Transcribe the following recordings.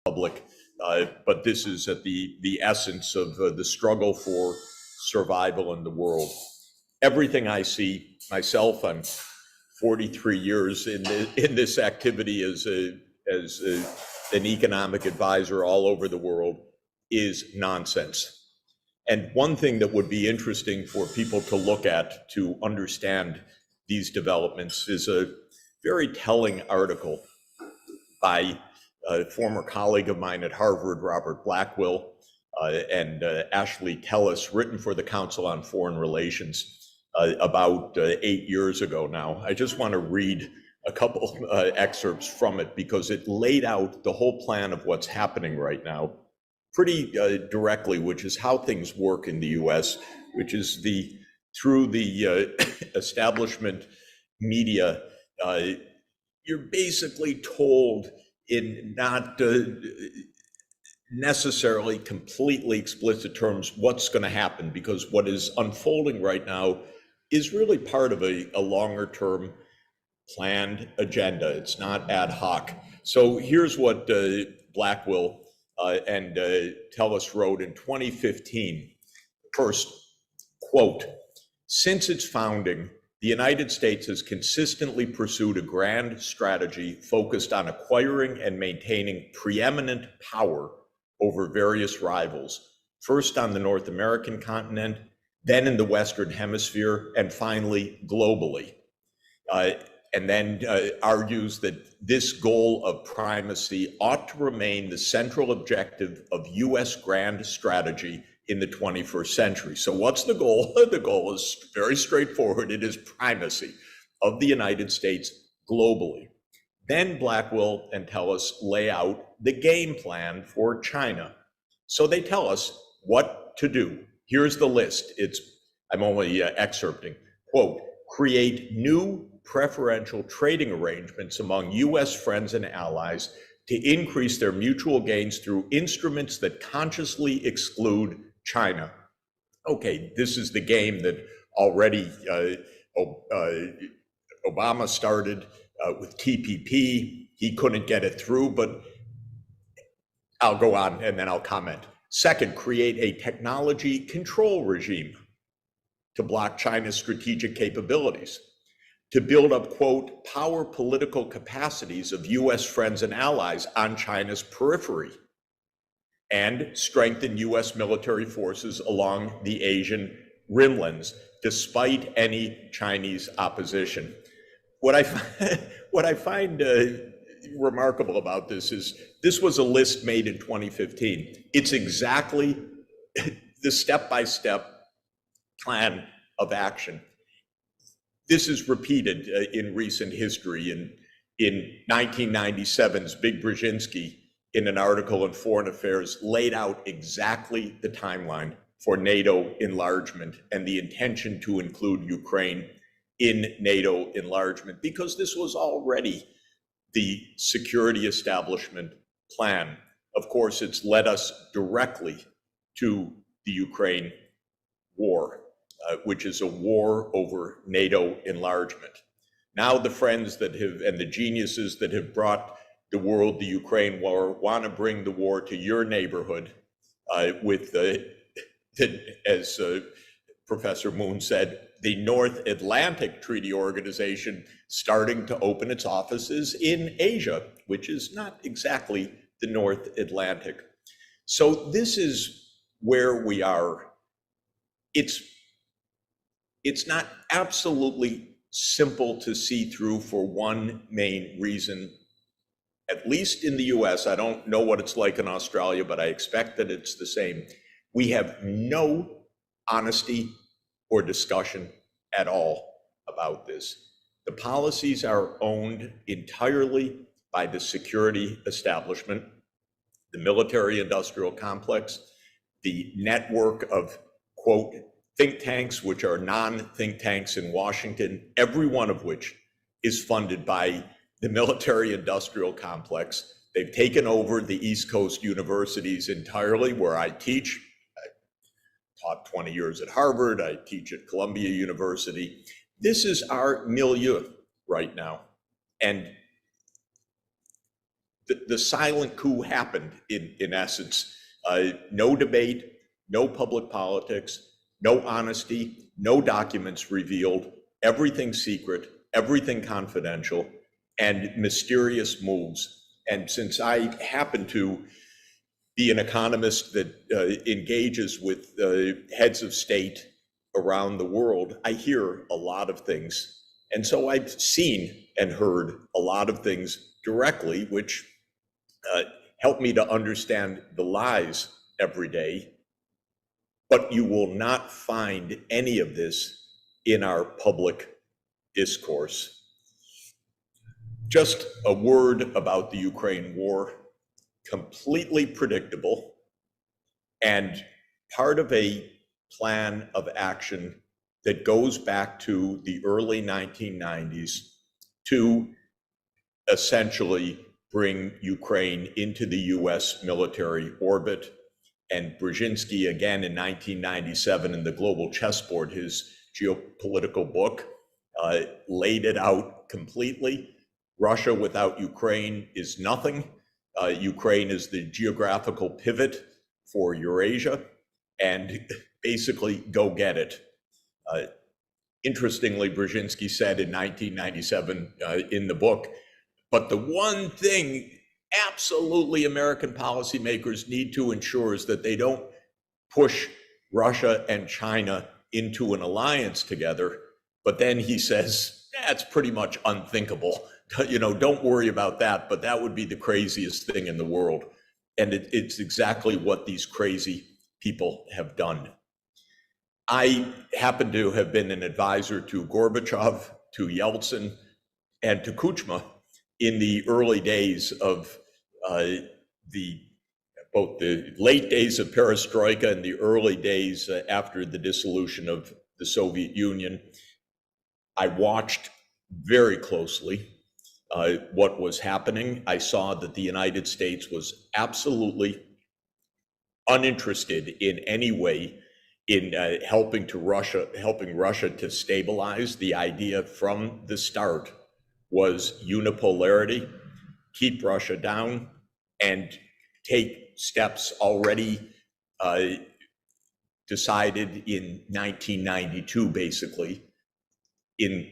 public, but this is at the essence of the struggle for survival in the world. Everything I see myself, I'm 43 years in this activity as an economic advisor all over the world, is nonsense. And one thing that would be interesting for people to look at to understand these developments is a very telling article by a former colleague of mine at Harvard, Robert Blackwell, and Ashley Tellis, written for the Council on Foreign Relations about 8 years ago now. I just want to read a couple excerpts from it because it laid out the whole plan of what's happening right now pretty directly, which is how things work in the US, which is through the establishment media, you're basically told in not necessarily completely explicit terms what's going to happen, because what is unfolding right now is really part of a longer term planned agenda. It's not ad hoc. So here's what Blackwell and Tellis wrote in 2015. First, quote, "Since its founding, the United States has consistently pursued a grand strategy focused on acquiring and maintaining preeminent power over various rivals, first on the North American continent, then in the Western Hemisphere, and finally globally." And then argues that this goal of primacy ought to remain the central objective of US grand strategy in the 21st century. So what's the goal? The goal is very straightforward. It is primacy of the United States globally. Then Blackwell and Tellis lay out the game plan for China. So they tell us what to do. Here's the list. I'm only excerpting. Quote, "Create new preferential trading arrangements among US friends and allies to increase their mutual gains through instruments that consciously exclude China." Okay, this is the game that already Obama started with TPP. He couldn't get it through, but I'll go on and then I'll comment. Second, create a technology control regime to block China's strategic capabilities, to build up, quote, "power political capacities of US friends and allies on China's periphery, and strengthen US military forces along the Asian rimlands, despite any Chinese opposition." What I find remarkable about this is this was a list made in 2015. It's exactly the step-by-step plan of action. This is repeated in recent history. In 1997's Big Brzezinski, in an article in Foreign Affairs, laid out exactly the timeline for NATO enlargement and the intention to include Ukraine in NATO enlargement, because this was already the security establishment plan. Of course, it's led us directly to the Ukraine war, which is a war over NATO enlargement. Now the friends that have, and the geniuses that have brought the world the Ukraine war, want to bring the war to your neighborhood with as Professor Moon said, the North Atlantic Treaty Organization starting to open its offices in Asia, which is not exactly the North Atlantic. So this is where we are. It's not absolutely simple to see through for one main reason. At least in the US, I don't know what it's like in Australia, but I expect that it's the same. We have no honesty or discussion at all about this. The policies are owned entirely by the security establishment, the military-industrial complex, the network of, quote, think tanks, which are non-think tanks in Washington, every one of which is funded by the military-industrial complex. They've taken over the East Coast universities entirely, where I teach. I taught 20 years at Harvard. I teach at Columbia University. This is our milieu right now. And the silent coup happened in essence. No debate, no public politics, no honesty, no documents revealed, everything secret, everything confidential, and mysterious moves. And since I happen to be an economist that engages with heads of state around the world, I hear a lot of things. And so I've seen and heard a lot of things directly, which help me to understand the lies every day. But you will not find any of this in our public discourse. Just a word about the Ukraine war. Completely predictable and part of a plan of action that goes back to the early 1990s to essentially bring Ukraine into the US military orbit. And Brzezinski, again in 1997 in the Global Chessboard, his geopolitical book, laid it out completely. Russia without Ukraine is nothing. Ukraine is the geographical pivot for Eurasia, and basically go get it. Interestingly, Brzezinski said in 1997 in the book, but the one thing absolutely American policymakers need to ensure is that they don't push Russia and China into an alliance together. But then he says, that's pretty much unthinkable. Don't worry about that, but that would be the craziest thing in the world. And it's exactly what these crazy people have done. I happen to have been an advisor to Gorbachev, to Yeltsin, and to Kuchma in the early days of both the late days of perestroika and the early days after the dissolution of the Soviet Union. I watched very closely what was happening. I saw that the United States was absolutely uninterested in any way in helping Russia to stabilize. The idea from the start was unipolarity, keep Russia down, and take steps already decided in 1992, basically, in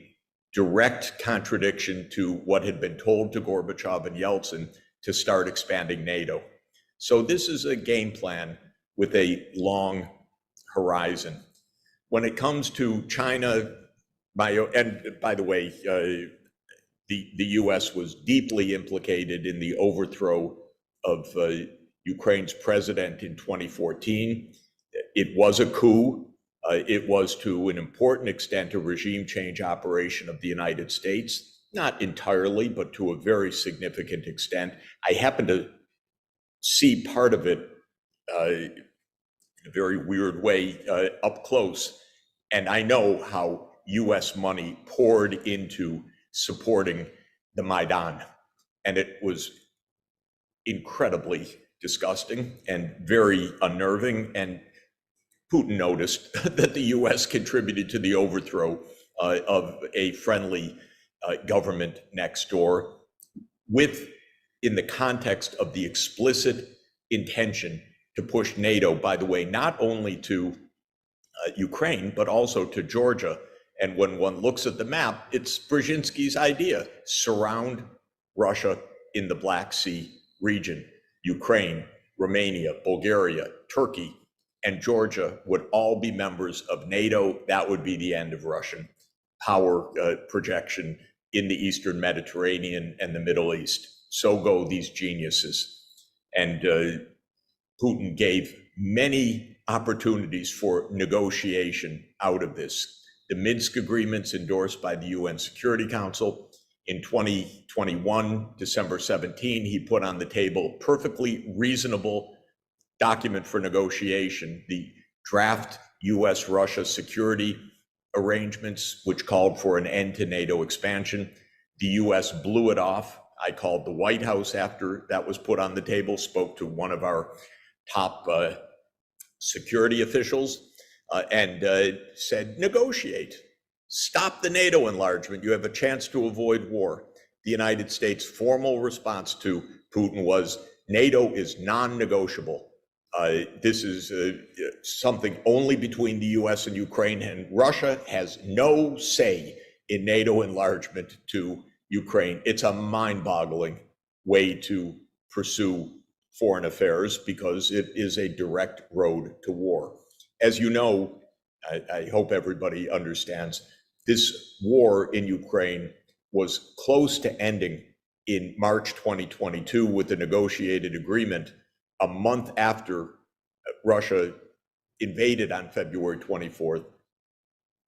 direct contradiction to what had been told to Gorbachev and Yeltsin to start expanding NATO. So this is a game plan with a long horizon. When it comes to China, and by the way, the US was deeply implicated in the overthrow of Ukraine's president in 2014. It was a coup. It was to an important extent a regime change operation of the United States, not entirely, but to a very significant extent. I happen to see part of it in a very weird way up close, and I know how US money poured into supporting the Maidan, and it was incredibly disgusting and very unnerving, and Putin noticed that the US contributed to the overthrow of a friendly government next door in the context of the explicit intention to push NATO, by the way, not only to Ukraine, but also to Georgia. And when one looks at the map, it's Brzezinski's idea: surround Russia in the Black Sea region. Ukraine, Romania, Bulgaria, Turkey, and Georgia would all be members of NATO. That would be the end of Russian power projection in the Eastern Mediterranean and the Middle East. So go these geniuses. And Putin gave many opportunities for negotiation out of this. The Minsk agreements endorsed by the UN Security Council in 2021, December 17, he put on the table a perfectly reasonable document for negotiation, the draft US-Russia security arrangements, which called for an end to NATO expansion. The US blew it off. I called the White House after that was put on the table, spoke to one of our top security officials, and said, negotiate. Stop the NATO enlargement. You have a chance to avoid war. the United States' formal response to Putin was, NATO is non-negotiable. This is something only between the US and Ukraine, and Russia has no say in NATO enlargement to Ukraine. It's a mind-boggling way to pursue foreign affairs because it is a direct road to war. As you know, I hope everybody understands, this war in Ukraine was close to ending in March 2022 with a negotiated agreement a month after Russia invaded on February 24th,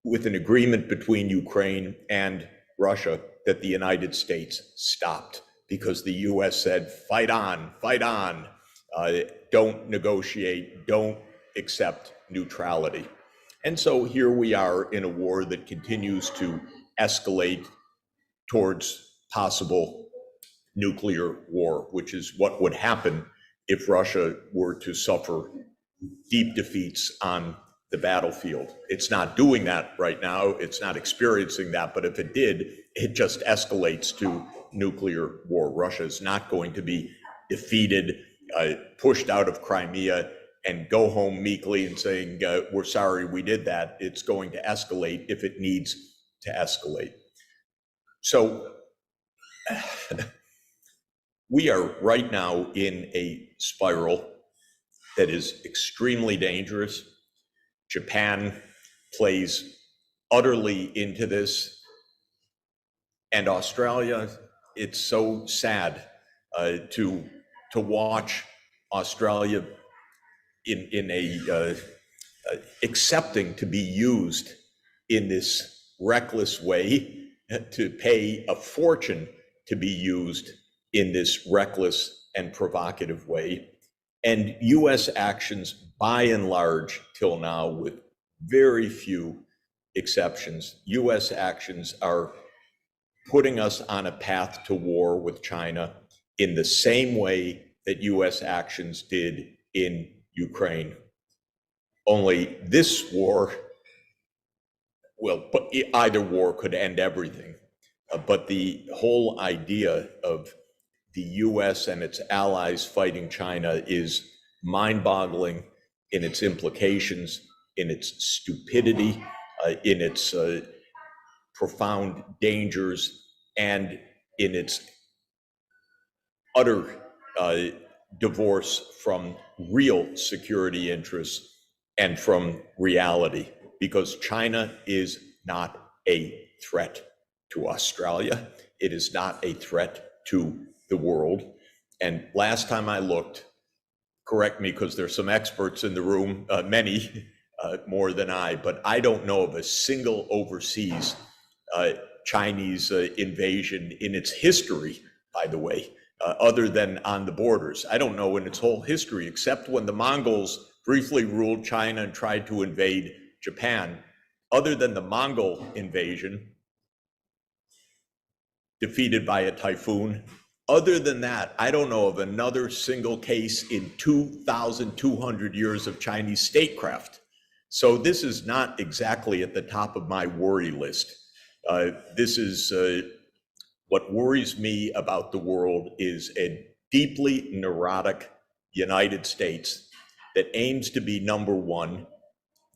with an agreement between Ukraine and Russia that the United States stopped because the US said, fight on, don't negotiate, don't accept neutrality. And so here we are in a war that continues to escalate towards possible nuclear war, which is what would happen if Russia were to suffer deep defeats on the battlefield. It's not doing that right now. It's not experiencing that. But if it did, it just escalates to nuclear war. Russia is not going to be defeated, pushed out of Crimea, and go home meekly and saying, we're sorry we did that. It's going to escalate if it needs to escalate. So we are right now in a spiral that is extremely dangerous. Japan plays utterly into this. And Australia, it's so sad to watch Australia in a accepting to be used in this reckless way, to pay a fortune to be used in this reckless and provocative way. And US actions, by and large, till now, with very few exceptions, US actions are putting us on a path to war with China in the same way that US actions did in Ukraine. Only this war, well, either war could end everything. But the whole idea of the US and its allies fighting China is mind-boggling in its implications, in its stupidity, in its profound dangers, and in its utter divorce from real security interests and from reality, because China is not a threat to Australia. It is not a threat to the world. And last time I looked, correct me because there's some experts in the room, many more than I, but I don't know of a single overseas Chinese invasion in its history, by the way, other than on the borders. I don't know in its whole history, except when the Mongols briefly ruled China and tried to invade Japan. Other than the Mongol invasion, defeated by a typhoon, other than that, I don't know of another single case in 2,200 years of Chinese statecraft. So this is not exactly at the top of my worry list. This is what worries me about the world is a deeply neurotic United States that aims to be number one,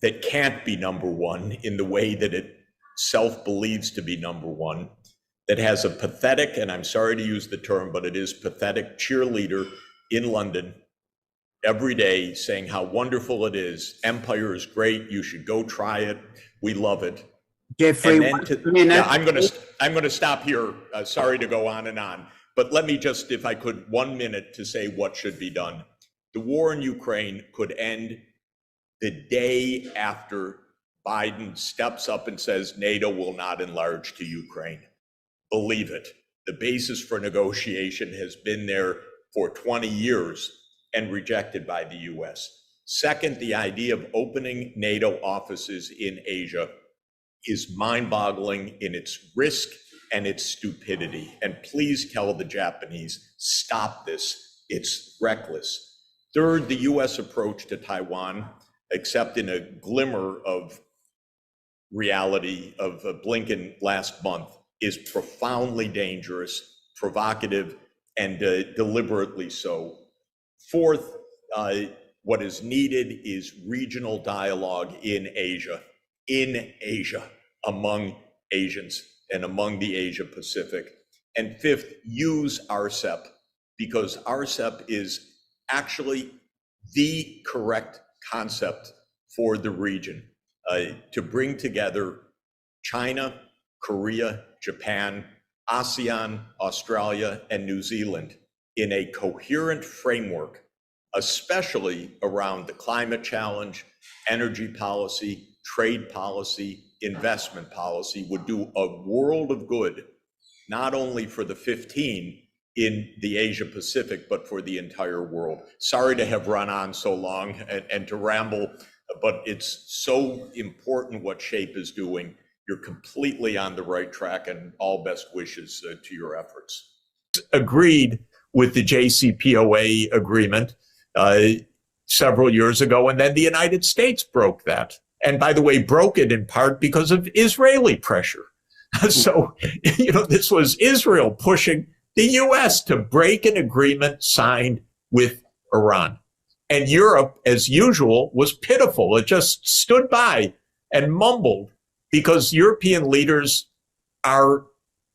that can't be number one in the way that it self-believes to be number one, that has a pathetic, and I'm sorry to use the term, but it is pathetic, cheerleader in London every day saying how wonderful it is. Empire is great. You should go try it. We love it. Jeffrey, yeah, I'm going to stop here. Sorry to go on and on, but let me just, if I could, 1 minute to say what should be done. The war in Ukraine could end the day after Biden steps up and says NATO will not enlarge to Ukraine. Believe it. The basis for negotiation has been there for 20 years and rejected by the US. Second, the idea of opening NATO offices in Asia is mind-boggling in its risk and its stupidity. And please tell the Japanese, stop this. It's reckless. Third, the US approach to Taiwan, except in a glimmer of reality of Blinken last month, is profoundly dangerous provocative, and deliberately so. Fourth, what is needed is regional dialogue in Asia, among Asians and among the Asia Pacific. And fifth, use RCEP, because RCEP is actually the correct concept for the region, to bring together China, Korea, Japan, ASEAN, Australia, and New Zealand in a coherent framework, especially around the climate challenge, energy policy, trade policy, investment policy, would do a world of good, not only for the 15 in the Asia Pacific, but for the entire world. Sorry to have run on so long and to ramble, but it's so important what SHAPE is doing. You're completely on the right track, and all best wishes to your efforts. Agreed with the JCPOA agreement several years ago, and then the United States broke that. And by the way, broke it in part because of Israeli pressure. So, this was Israel pushing the US to break an agreement signed with Iran. And Europe, as usual, was pitiful. It just stood by and mumbled because European leaders are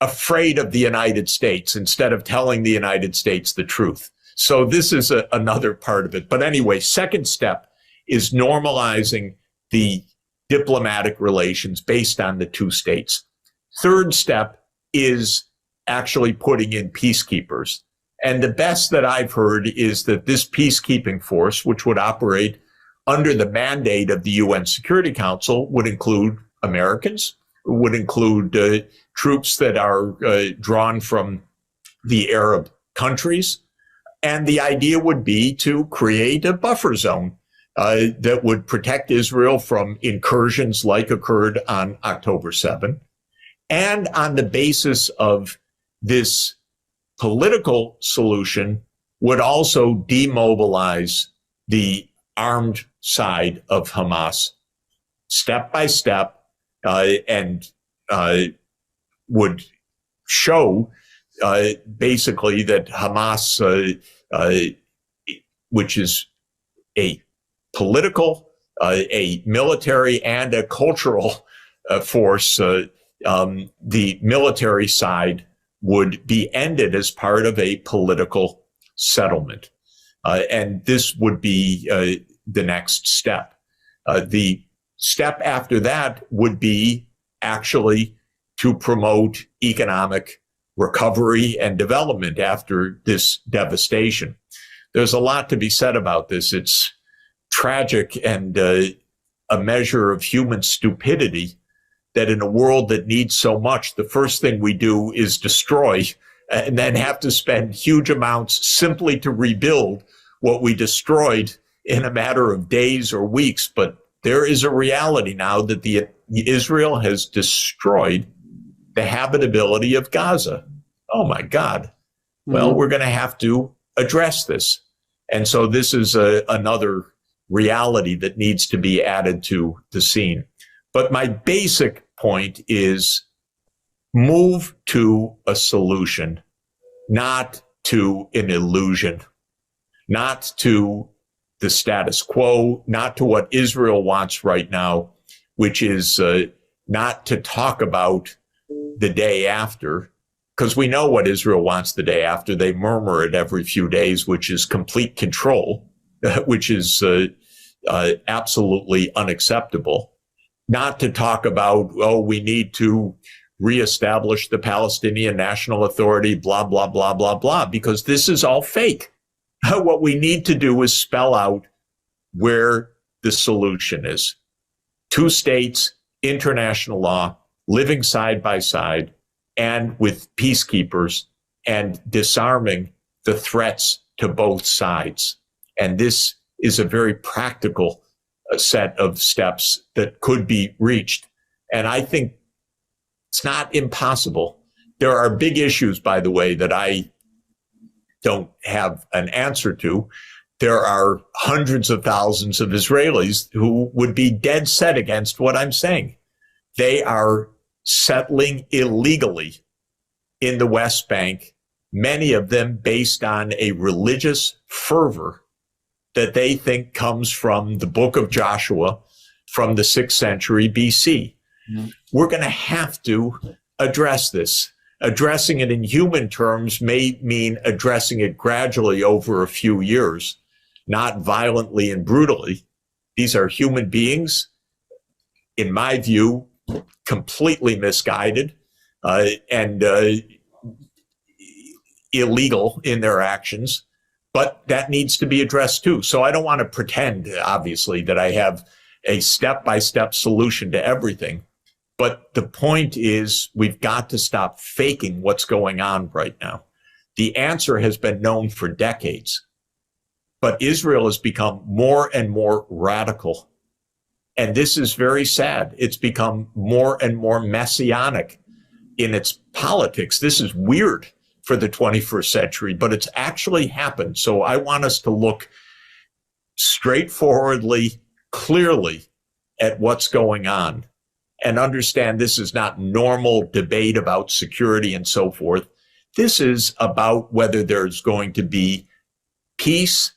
afraid of the United States instead of telling the United States the truth. So this is another part of it. But anyway, second step is normalizing the diplomatic relations based on the two states. Third step is actually putting in peacekeepers. And the best that I've heard is that this peacekeeping force, which would operate under the mandate of the UN Security Council, would include Americans, would include troops that are drawn from the Arab countries. And the idea would be to create a buffer zone that would protect Israel from incursions like occurred on October 7. And on the basis of this political solution, would also demobilize the armed side of Hamas step by step, and would show basically that Hamas, which is a political, a military, and a cultural force, the military side would be ended as part of a political settlement. And this would be the next step. The step after that would be actually to promote economic recovery and development after this devastation. There's a lot to be said about this. It's tragic and a measure of human stupidity that in a world that needs so much, the first thing we do is destroy and then have to spend huge amounts simply to rebuild what we destroyed in a matter of days or weeks. But there is a reality now that Israel has destroyed the habitability of Gaza. Oh my God. Well, we're going to have to address this. And so this is another reality that needs to be added to the scene. But my basic point is move to a solution, not to an illusion, not to the status quo, not to what Israel wants right now, which is not to talk about the day after, because we know what Israel wants the day after. They murmur it every few days, which is complete control, which is absolutely unacceptable. Not to talk about, we need to reestablish the Palestinian National Authority, blah, blah, blah, blah, blah, because this is all fake. What we need to do is spell out where the solution is. Two states, international law, living side by side, and with peacekeepers, and disarming the threats to both sides. And this is a very practical set of steps that could be reached. And I think it's not impossible. There are big issues, by the way, that I don't have an answer to. There are hundreds of thousands of Israelis who would be dead set against what I'm saying. They are settling illegally in the West Bank many of them based on a religious fervor that they think comes from the book of Joshua from the 6th century BC. Mm-hmm. We're going to have to address this. Addressing it in human terms may mean addressing it gradually over a few years, not violently and brutally. These are human beings, in my view, completely misguided and illegal in their actions, but that needs to be addressed too. So I don't want to pretend, obviously, that I have a step-by-step solution to everything. But the point is, we've got to stop faking what's going on right now. The answer has been known for decades, but Israel has become more and more radical. And this is very sad. It's become more and more messianic in its politics. This is weird for the 21st century, but it's actually happened. So I want us to look straightforwardly, clearly at what's going on and understand this is not normal debate about security and so forth. This is about whether there's going to be peace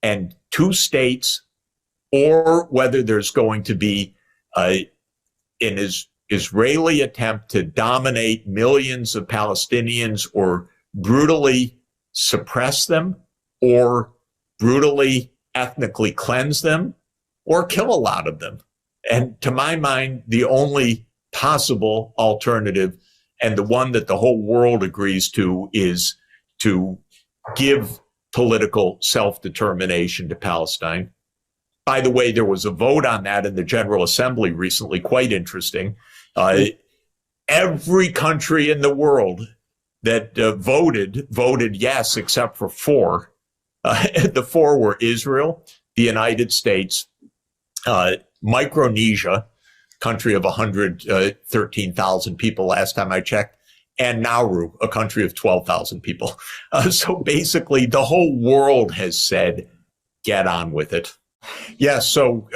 and two states, or whether there's going to be an Israeli attempt to dominate millions of Palestinians or brutally suppress them or brutally ethnically cleanse them or kill a lot of them. And to my mind, the only possible alternative, and the one that the whole world agrees to, is to give political self-determination to Palestine. By the way, there was a vote on that in the General Assembly recently, quite interesting. Every country in the world that voted yes, except for four. The four were Israel, the United States, Micronesia, country of 113,000 people last time I checked, and Nauru, a country of 12,000 people. So basically, the whole world has said, get on with it. Yeah, so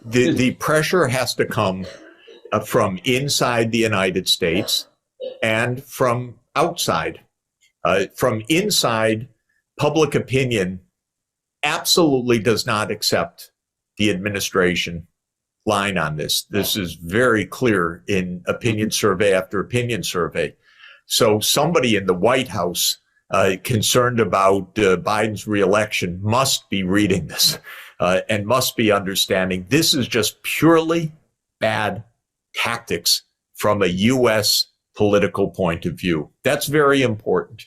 the pressure has to come from inside the United States and from outside. From inside, public opinion absolutely does not accept the administration line on this. This is very clear in opinion survey after opinion survey. So somebody in the White House concerned about Biden's reelection must be reading this and must be understanding this is just purely bad tactics from a U.S. political point of view. That's very important.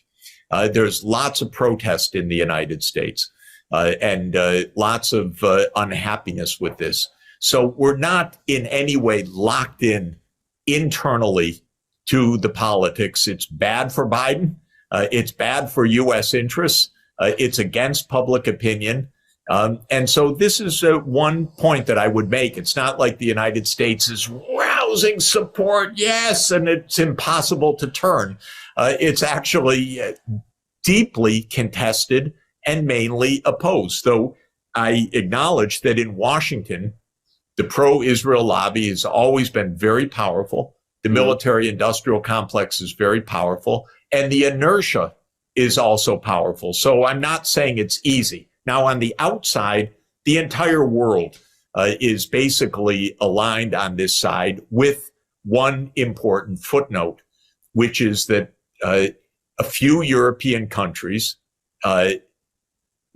There's lots of protest in the United States and lots of unhappiness with this. So we're not in any way locked in internally to the politics. It's bad for Biden. It's bad for U.S. interests. It's against public opinion. And so this is one point that I would make. It's not like the United States is rousing support, yes, and it's impossible to turn. It's actually deeply contested and mainly opposed. Though I acknowledge that in Washington, the pro-Israel lobby has always been very powerful. The military-industrial complex is very powerful, and the inertia is also powerful. So I'm not saying it's easy. Now, on the outside, the entire world is basically aligned on this side with one important footnote, which is that a few European countries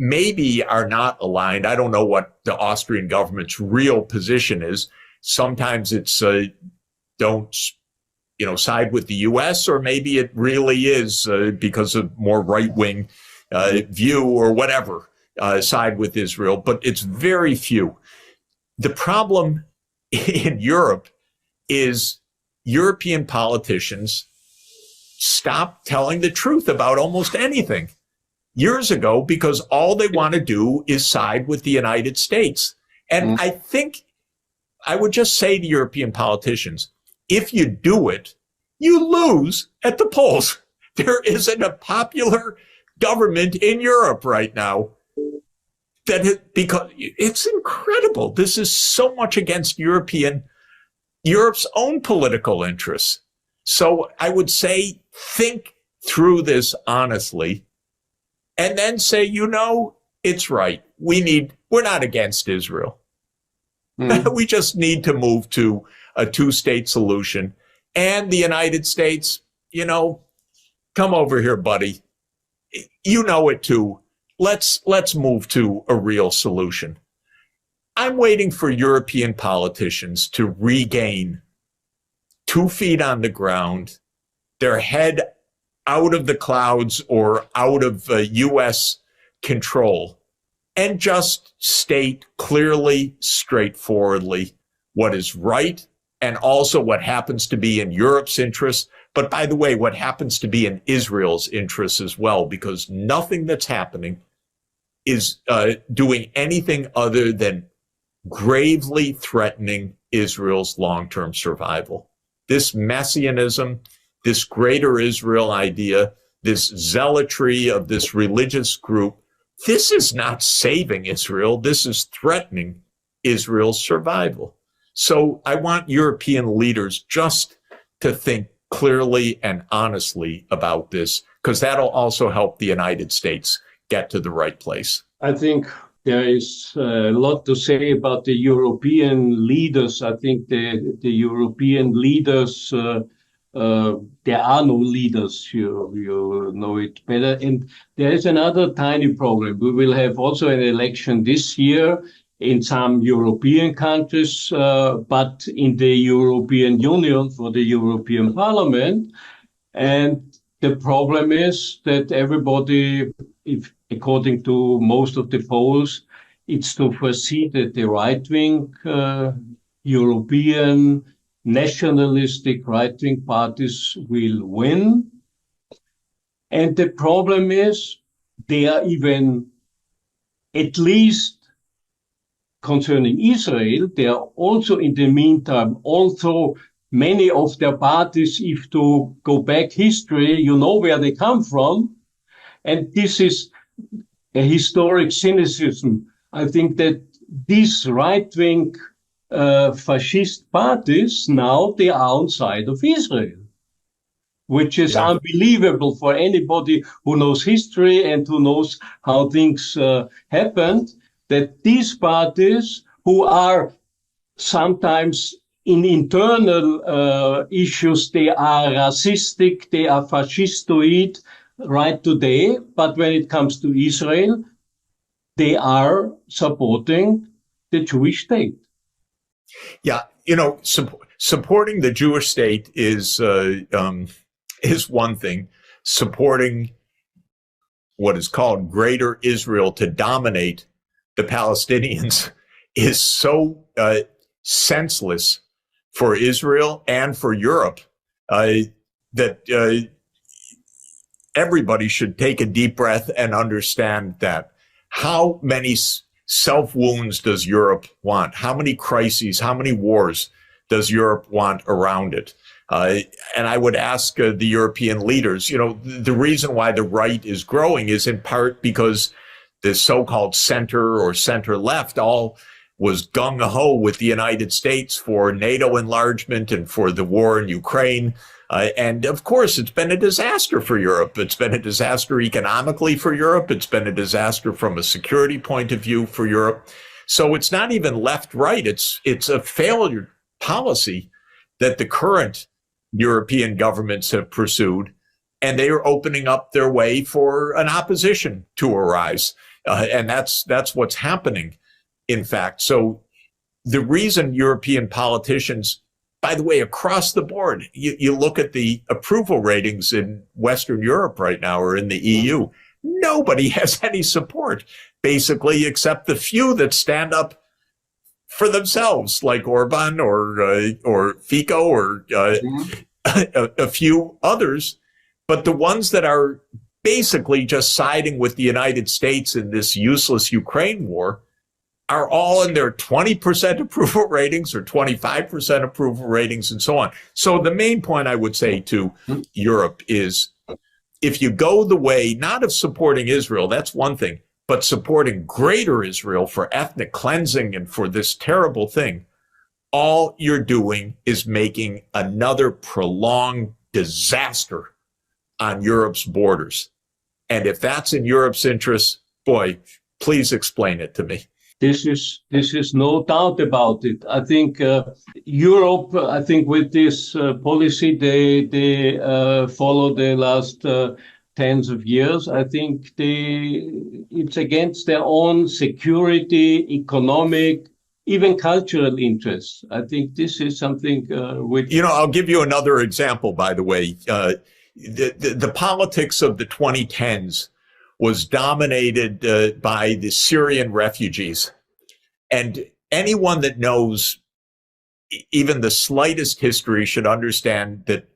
maybe are not aligned. I don't know what the Austrian government's real position is. Sometimes it's don't side with the U.S., or maybe it really is because of more right-wing view or whatever, side with Israel, but it's very few. The problem in Europe is European politicians stop telling the truth about almost anything years ago because all they want to do is side with the United States. And I think I would just say to European politicians, if you do it, you lose at the polls. There isn't a popular government in Europe right now because it's incredible. This is so much against Europe's own political interests. So I would say, think through this honestly and then say, it's right. We're not against Israel. We just need to move to a two-state solution. And the United States, come over here, buddy. You know it too. Let's move to a real solution. I'm waiting for European politicians to regain 2 feet on the ground, their head out of the clouds or out of U.S. control, and just state clearly, straightforwardly what is right and also what happens to be in Europe's interest. But by the way, what happens to be in Israel's interest as well, because nothing that's happening is doing anything other than gravely threatening Israel's long-term survival. This messianism, this greater Israel idea, this zealotry of this religious group, this is not saving Israel. This is threatening Israel's survival. So I want European leaders just to think clearly and honestly about this, because that'll also help the United States get to the right place. I think there is a lot to say about the European leaders. I think the European leaders, there are no leaders, you know it better. And there is another tiny problem. We will have also an election this year in some European countries, but in the European Union for the European Parliament. And the problem is that everybody, according to most of the polls, it's to foresee that the right-wing European nationalistic right-wing parties will win. And the problem is they are even, at least concerning Israel, they are also in the meantime, also many of their parties, if to go back history, you know where they come from. And this is a historic cynicism. I think that these right-wing fascist parties, now they are on side of Israel, which is unbelievable for anybody who knows history and who knows how things happened, that these parties, who are sometimes in internal issues, they are racistic, they are fascistoid right today, but when it comes to Israel, they are supporting the Jewish state. Yeah, supporting the Jewish state is one thing. Supporting what is called Greater Israel to dominate the Palestinians is so senseless for Israel and for Europe that everybody should take a deep breath and understand that. How many self-wounds does Europe want? How many crises, how many wars does Europe want around it? And I would ask the European leaders, the reason why the right is growing is in part because the so-called center or center-left all was gung-ho with the United States for NATO enlargement and for the war in Ukraine. And of course, it's been a disaster for Europe. It's been a disaster economically for Europe. It's been a disaster from a security point of view for Europe. So it's not even left-right. It's a failure policy that the current European governments have pursued, and they are opening up their way for an opposition to arise. And that's what's happening, in fact. So the reason European politicians, by the way, across the board, you look at the approval ratings in Western Europe right now or in the EU, nobody has any support, basically, except the few that stand up for themselves, like Orban or Fico or a few others. But the ones that are basically just siding with the United States in this useless Ukraine war are all in their 20% approval ratings or 25% approval ratings and so on. So the main point I would say to Europe is, if you go the way, not of supporting Israel, that's one thing, but supporting Greater Israel for ethnic cleansing and for this terrible thing, all you're doing is making another prolonged disaster on Europe's borders. And if that's in Europe's interest, boy, please explain it to me. This is no doubt about it. I think Europe, I think with this policy they follow the last tens of years, I think it's against their own security, economic, even cultural interests. I think this is something which... I'll give you another example, by the way. The politics of the 2010s was dominated by the Syrian refugees. And anyone that knows even the slightest history should understand that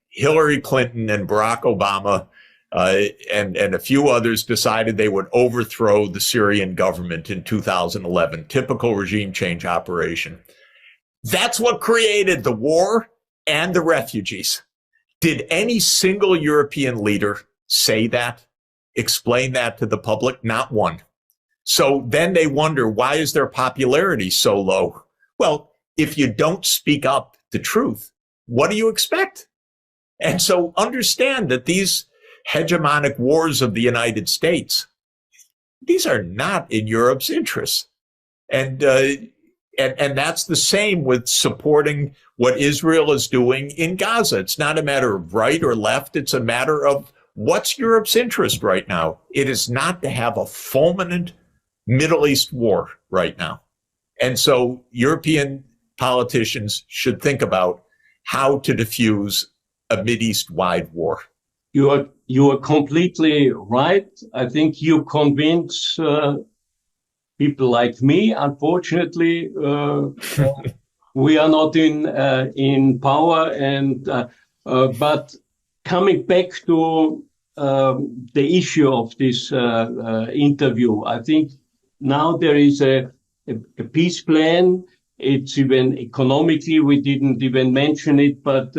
Hillary Clinton and Barack Obama and a few others decided they would overthrow the Syrian government in 2011. Typical regime change operation. That's what created the war and the refugees. Did any single European leader say that? Explain that to the public? Not one. So then they wonder, why is their popularity so low? Well, if you don't speak up the truth, what do you expect? And so understand that these hegemonic wars of the United States, these are not in Europe's interests. And that's the same with supporting what Israel is doing in Gaza. It's not a matter of right or left. It's a matter of what's Europe's interest right now. It is not to have a fulminant Middle East war right now. And so European politicians should think about how to diffuse a Mideast-wide war. You are completely right. I think you convince people like me. Unfortunately, we are not in power. And but coming back to the issue of this interview, I think now there is a peace plan. It's even economically, we didn't even mention it, but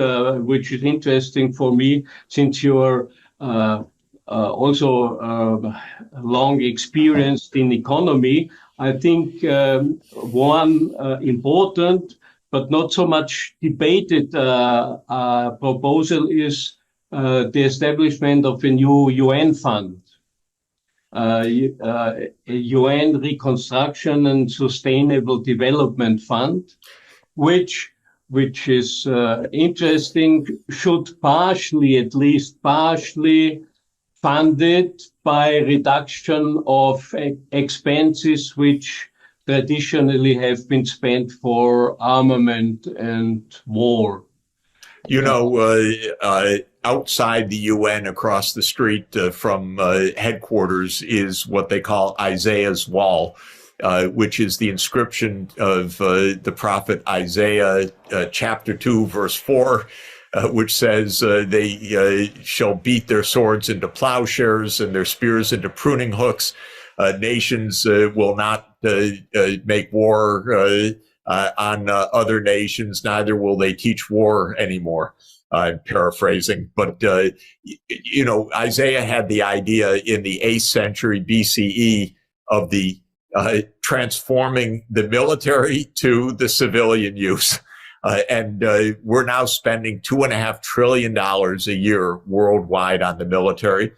which is interesting for me, since you're also long experienced in economy. I think one important but not so much debated proposal is the establishment of a new UN fund. A UN Reconstruction and Sustainable Development Fund, which is interesting, should at least partially funded by reduction of expenses which traditionally have been spent for armament and war. Outside the UN, across the street from headquarters, is what they call Isaiah's Wall, which is the inscription of the prophet Isaiah, chapter 2, verse 4, which says they shall beat their swords into plowshares and their spears into pruning hooks. Nations will not make war on other nations, neither will they teach war anymore. I'm paraphrasing, but, Isaiah had the idea in the 8th century BCE of the transforming the military to the civilian use. And we're now spending $2.5 trillion a year worldwide on the military.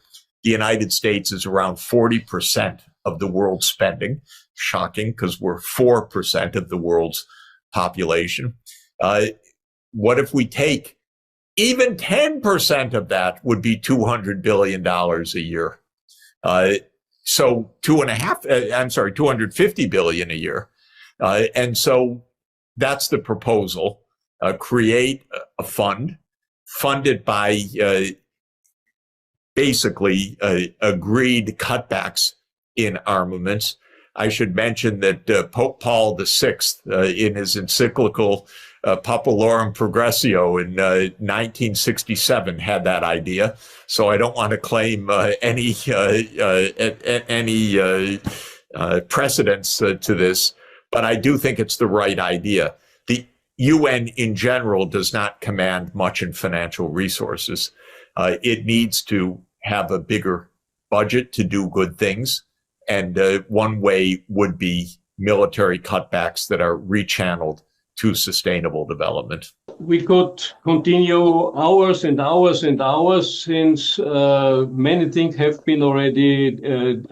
The United States is around 40% of the world's spending. Shocking, because we're 4% of the world's population. What if we take even 10% of that would be $200 billion a year. So $250 billion a year. And so that's the proposal. Create a fund funded by basically agreed cutbacks in armaments. I should mention that Pope Paul VI, in his encyclical Populorum Progressio in 1967, had that idea. So I don't want to claim any precedence to this, but I do think it's the right idea. The UN in general does not command much in financial resources. It needs to have a bigger budget to do good things. And one way would be military cutbacks that are rechanneled to sustainable development. We could continue hours and hours and hours, since many things have been already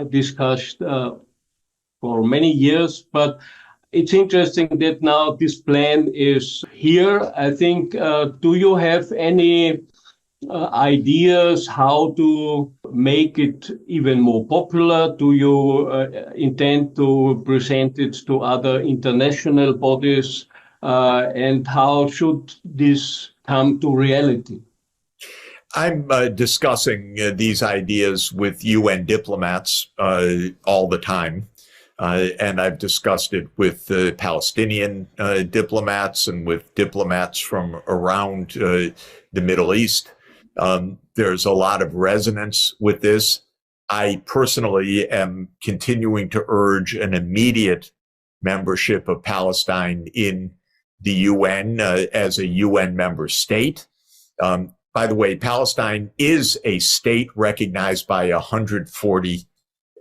discussed for many years. But it's interesting that now this plan is here. I think, do you have any ideas how to make it even more popular? Do you intend to present it to other international bodies? And how should this come to reality? I'm discussing these ideas with UN diplomats all the time. And I've discussed it with Palestinian diplomats and with diplomats from around the Middle East. There's a lot of resonance with this. I personally am continuing to urge an immediate membership of Palestine in the UN as a UN member state. By the way, Palestine is a state recognized by 140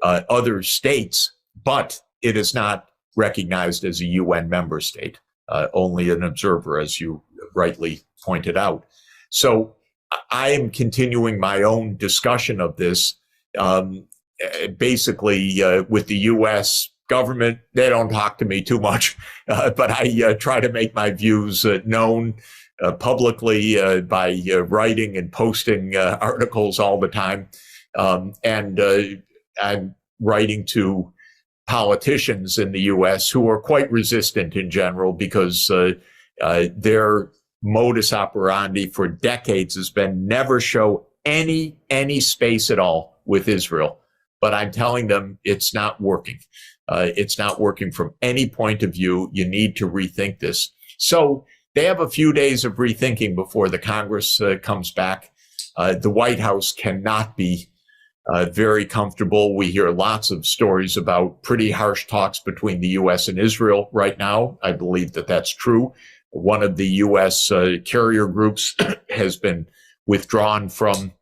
other states, but it is not recognized as a UN member state, only an observer, as you rightly pointed out. So I am continuing my own discussion of this. Basically, with the U.S. government, they don't talk to me too much, but I try to make my views known publicly by writing and posting articles all the time. And I'm writing to politicians in the U.S. who are quite resistant in general, because their modus operandi for decades has been never show any space at all with Israel. But I'm telling them it's not working. It's not working from any point of view. You need to rethink this. So they have a few days of rethinking before the Congress comes back. The White House cannot be very comfortable. We hear lots of stories about pretty harsh talks between the U.S. and Israel right now. I believe that that's true. One of the U.S. carrier groups has been withdrawn from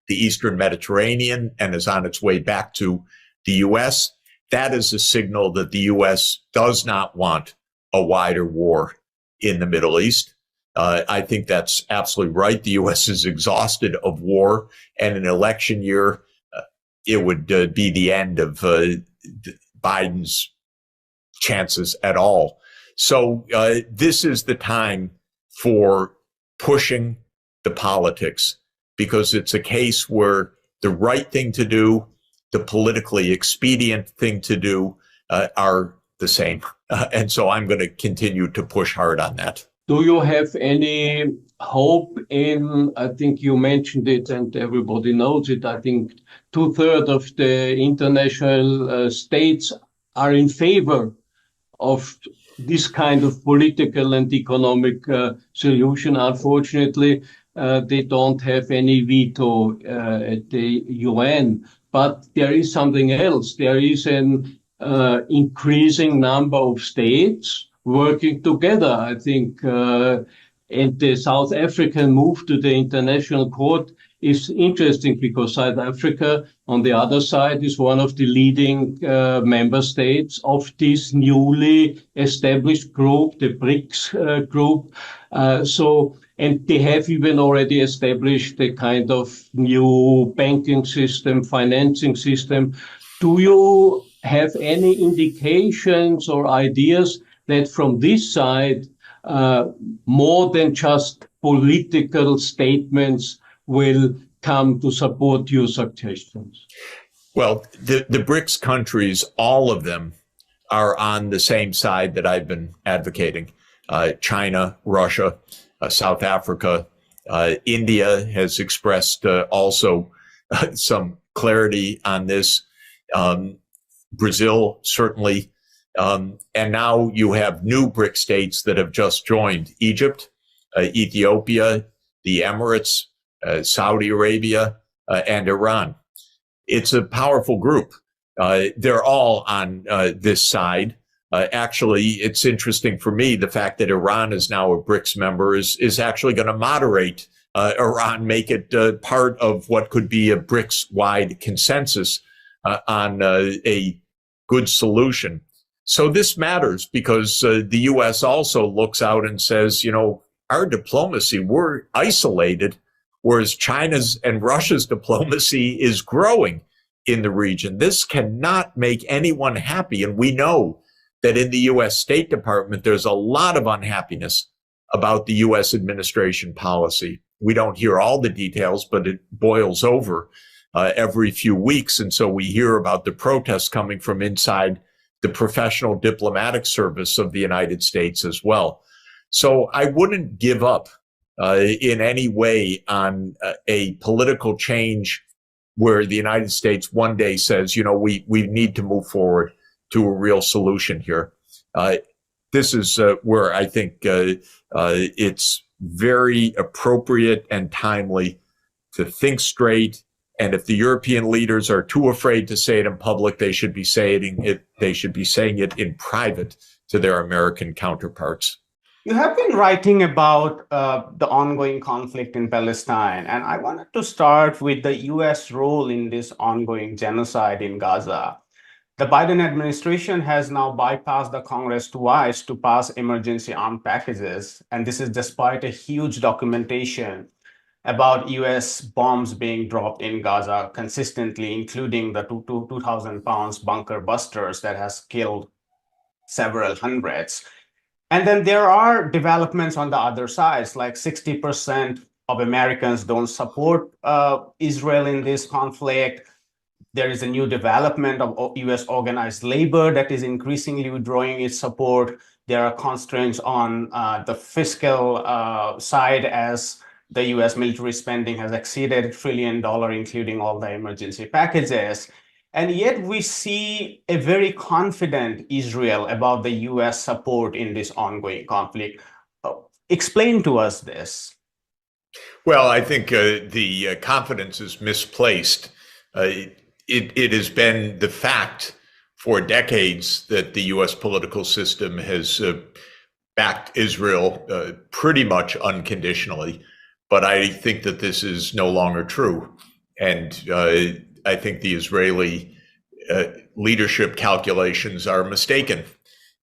the Eastern Mediterranean and is on its way back to the U.S. That is a signal that the U.S. does not want a wider war in the Middle East. I think that's absolutely right. The U.S. is exhausted of war, and an election year, it would be the end of Biden's chances at all. So this is the time for pushing the politics, because it's a case where the right thing to do, the politically expedient thing to do are the same. And so I'm going to continue to push hard on that. Do you have any hope in, I think you mentioned it and everybody knows it, I think 2/3 of the international states are in favor of this kind of political and economic solution. Unfortunately, they don't have any veto at the UN. But there is something else. There is an increasing number of states working together, I think. And the South African move to the International Court is interesting, because South Africa, on the other side, is one of the leading member states of this newly established group, the BRICS group. And they have even already established a kind of new banking system, financing system. Do you have any indications or ideas that from this side, more than just political statements will come to support your suggestions? Well, the BRICS countries, all of them, are on the same side that I've been advocating. China, Russia, South Africa, India has expressed also some clarity on this. Brazil, certainly. And now you have new BRIC states that have just joined: Egypt, Ethiopia, the Emirates, Saudi Arabia, and Iran. It's a powerful group. They're all on this side. Actually, it's interesting for me, the fact that Iran is now a BRICS member is actually going to moderate Iran, make it part of what could be a BRICS-wide consensus on a good solution So this matters because the U.S. also looks out and says, our diplomacy, we're isolated, whereas China's and Russia's diplomacy is growing in the region. This cannot make anyone happy. And we know that in the U.S. State Department, there's a lot of unhappiness about the U.S. administration policy. We don't hear all the details, but it boils over every few weeks. And so we hear about the protests coming from inside the professional diplomatic service of the United States as well. So I wouldn't give up in any way on a political change where the United States one day says, we need to move forward to a real solution here. This is where I think it's very appropriate and timely to think straight. And if the European leaders are too afraid to say it in public, they should be saying it. They should be saying it in private to their American counterparts. You have been writing about the ongoing conflict in Palestine, and I wanted to start with the U.S. role in this ongoing genocide in Gaza. The Biden administration has now bypassed the Congress twice to pass emergency armed packages, and this is despite a huge documentation about U.S. bombs being dropped in Gaza consistently, including the 2,000 pounds bunker busters that has killed several hundreds. And then there are developments on the other sides, like 60% of Americans don't support Israel in this conflict. There is a new development of U.S. organized labor that is increasingly withdrawing its support. There are constraints on the fiscal side as the U.S. military spending has exceeded $1 trillion, including all the emergency packages. And yet we see a very confident Israel about the U.S. support in this ongoing conflict. Explain to us this. Well, I think the confidence is misplaced. It has been the fact for decades that the U.S. political system has backed Israel pretty much unconditionally. But I think that this is no longer true. And I think the Israeli leadership calculations are mistaken.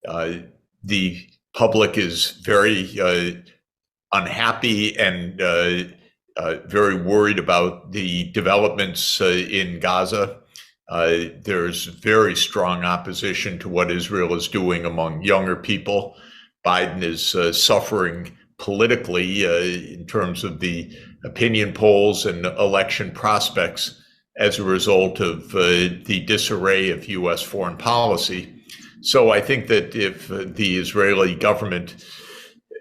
The public is very unhappy and very worried about the developments in Gaza. There's very strong opposition to what Israel is doing among younger people. Biden is suffering politically in terms of the opinion polls and election prospects as a result of the disarray of U.S. foreign policy. So I think that if the Israeli government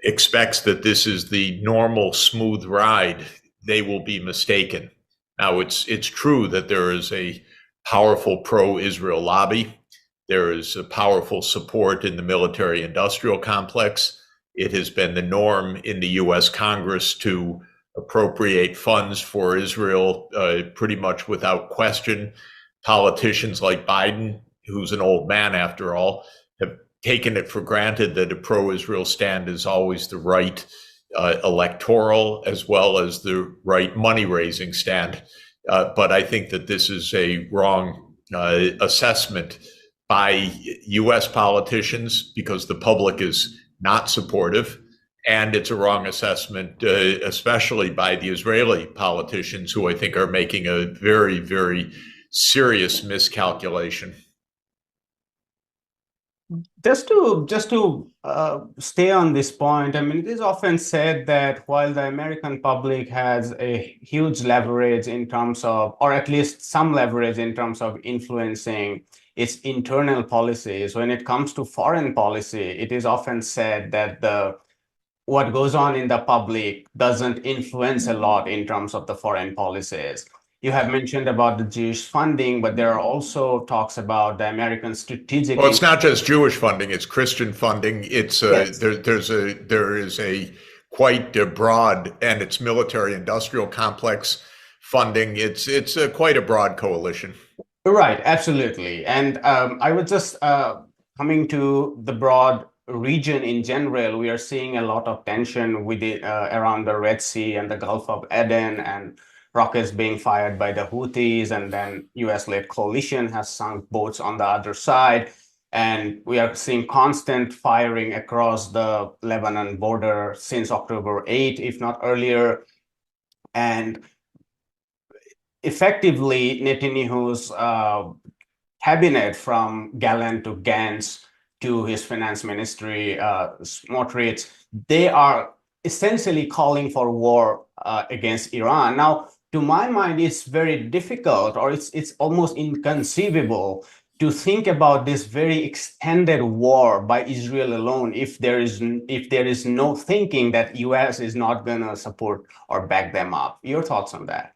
expects that this is the normal smooth ride, they will be mistaken. Now, it's true that there is a powerful pro-Israel lobby. There is a powerful support in the military-industrial complex. It has been the norm in the U.S. Congress to appropriate funds for Israel pretty much without question. Politicians like Biden, who's an old man after all, have taken it for granted that a pro-Israel stand is always the right electoral as well as the right money-raising stand. But I think that this is a wrong assessment by U.S. politicians because the public is not supportive. And it's a wrong assessment, especially by the Israeli politicians, who I think are making a very, very serious miscalculation. Just to stay on this point, I mean, it is often said that while the American public has a huge leverage in terms of, or at least some leverage in terms of influencing its internal policies, when it comes to foreign policy, it is often said that what goes on in the public doesn't influence a lot in terms of the foreign policies. You have mentioned about the Jewish funding, but there are also talks about the American strategic. Well, it's not just Jewish funding; it's Christian funding. It's Yes. there is a quite broad, and it's military-industrial complex funding. It's quite a broad coalition. Right, absolutely. And I was just coming to the broad region in general. We are seeing a lot of tension with it around the Red Sea and the Gulf of Aden, and rockets being fired by the Houthis, and then US-led coalition has sunk boats on the other side. And we are seeing constant firing across the Lebanon border since October 8, if not earlier. And effectively, Netanyahu's cabinet, from Gallant to Gantz to his finance ministry, Smotrich, they are essentially calling for war against Iran. Now, to my mind, it's very difficult, or it's almost inconceivable to think about this very extended war by Israel alone if there is no thinking that US is not going to support or back them up. Your thoughts on that?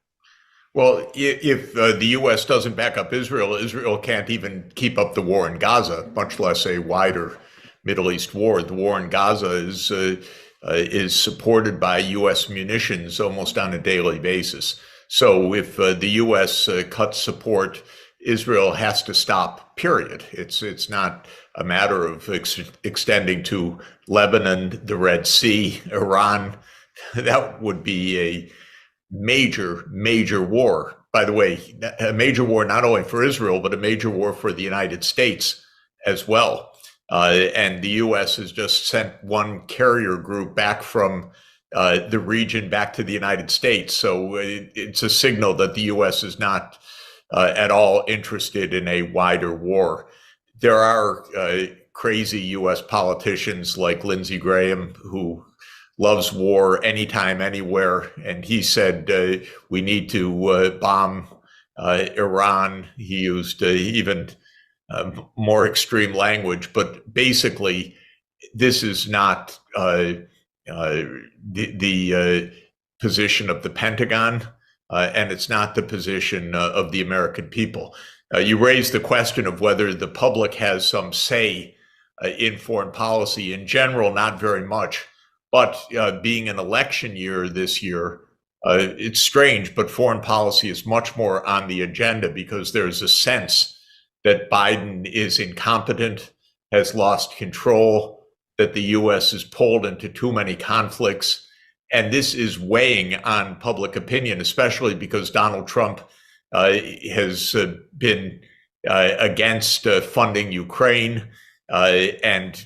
Well, if the U.S. doesn't back up Israel, Israel can't even keep up the war in Gaza, much less a wider Middle East war. The war in Gaza is supported by U.S. munitions almost on a daily basis. So if the U.S. cuts support, Israel has to stop, period. It's not a matter of extending to Lebanon, the Red Sea, Iran. That would be a major war. By the way, a major war not only for Israel, but a major war for the United States as well. And the U.S. has just sent one carrier group back from the region back to the United States. So it's a signal that the U.S. is not at all interested in a wider war. There are crazy U.S. politicians like Lindsey Graham who loves war anytime, anywhere. And he said we need to bomb Iran. He used even more extreme language. But basically, this is not the position of the Pentagon, and it's not the position of the American people. You raised the question of whether the public has some say in foreign policy. In general, not very much. But being an election year this year, it's strange, but foreign policy is much more on the agenda because there's a sense that Biden is incompetent, has lost control, that the U.S. is pulled into too many conflicts. And this is weighing on public opinion, especially because Donald Trump has been against funding Ukraine and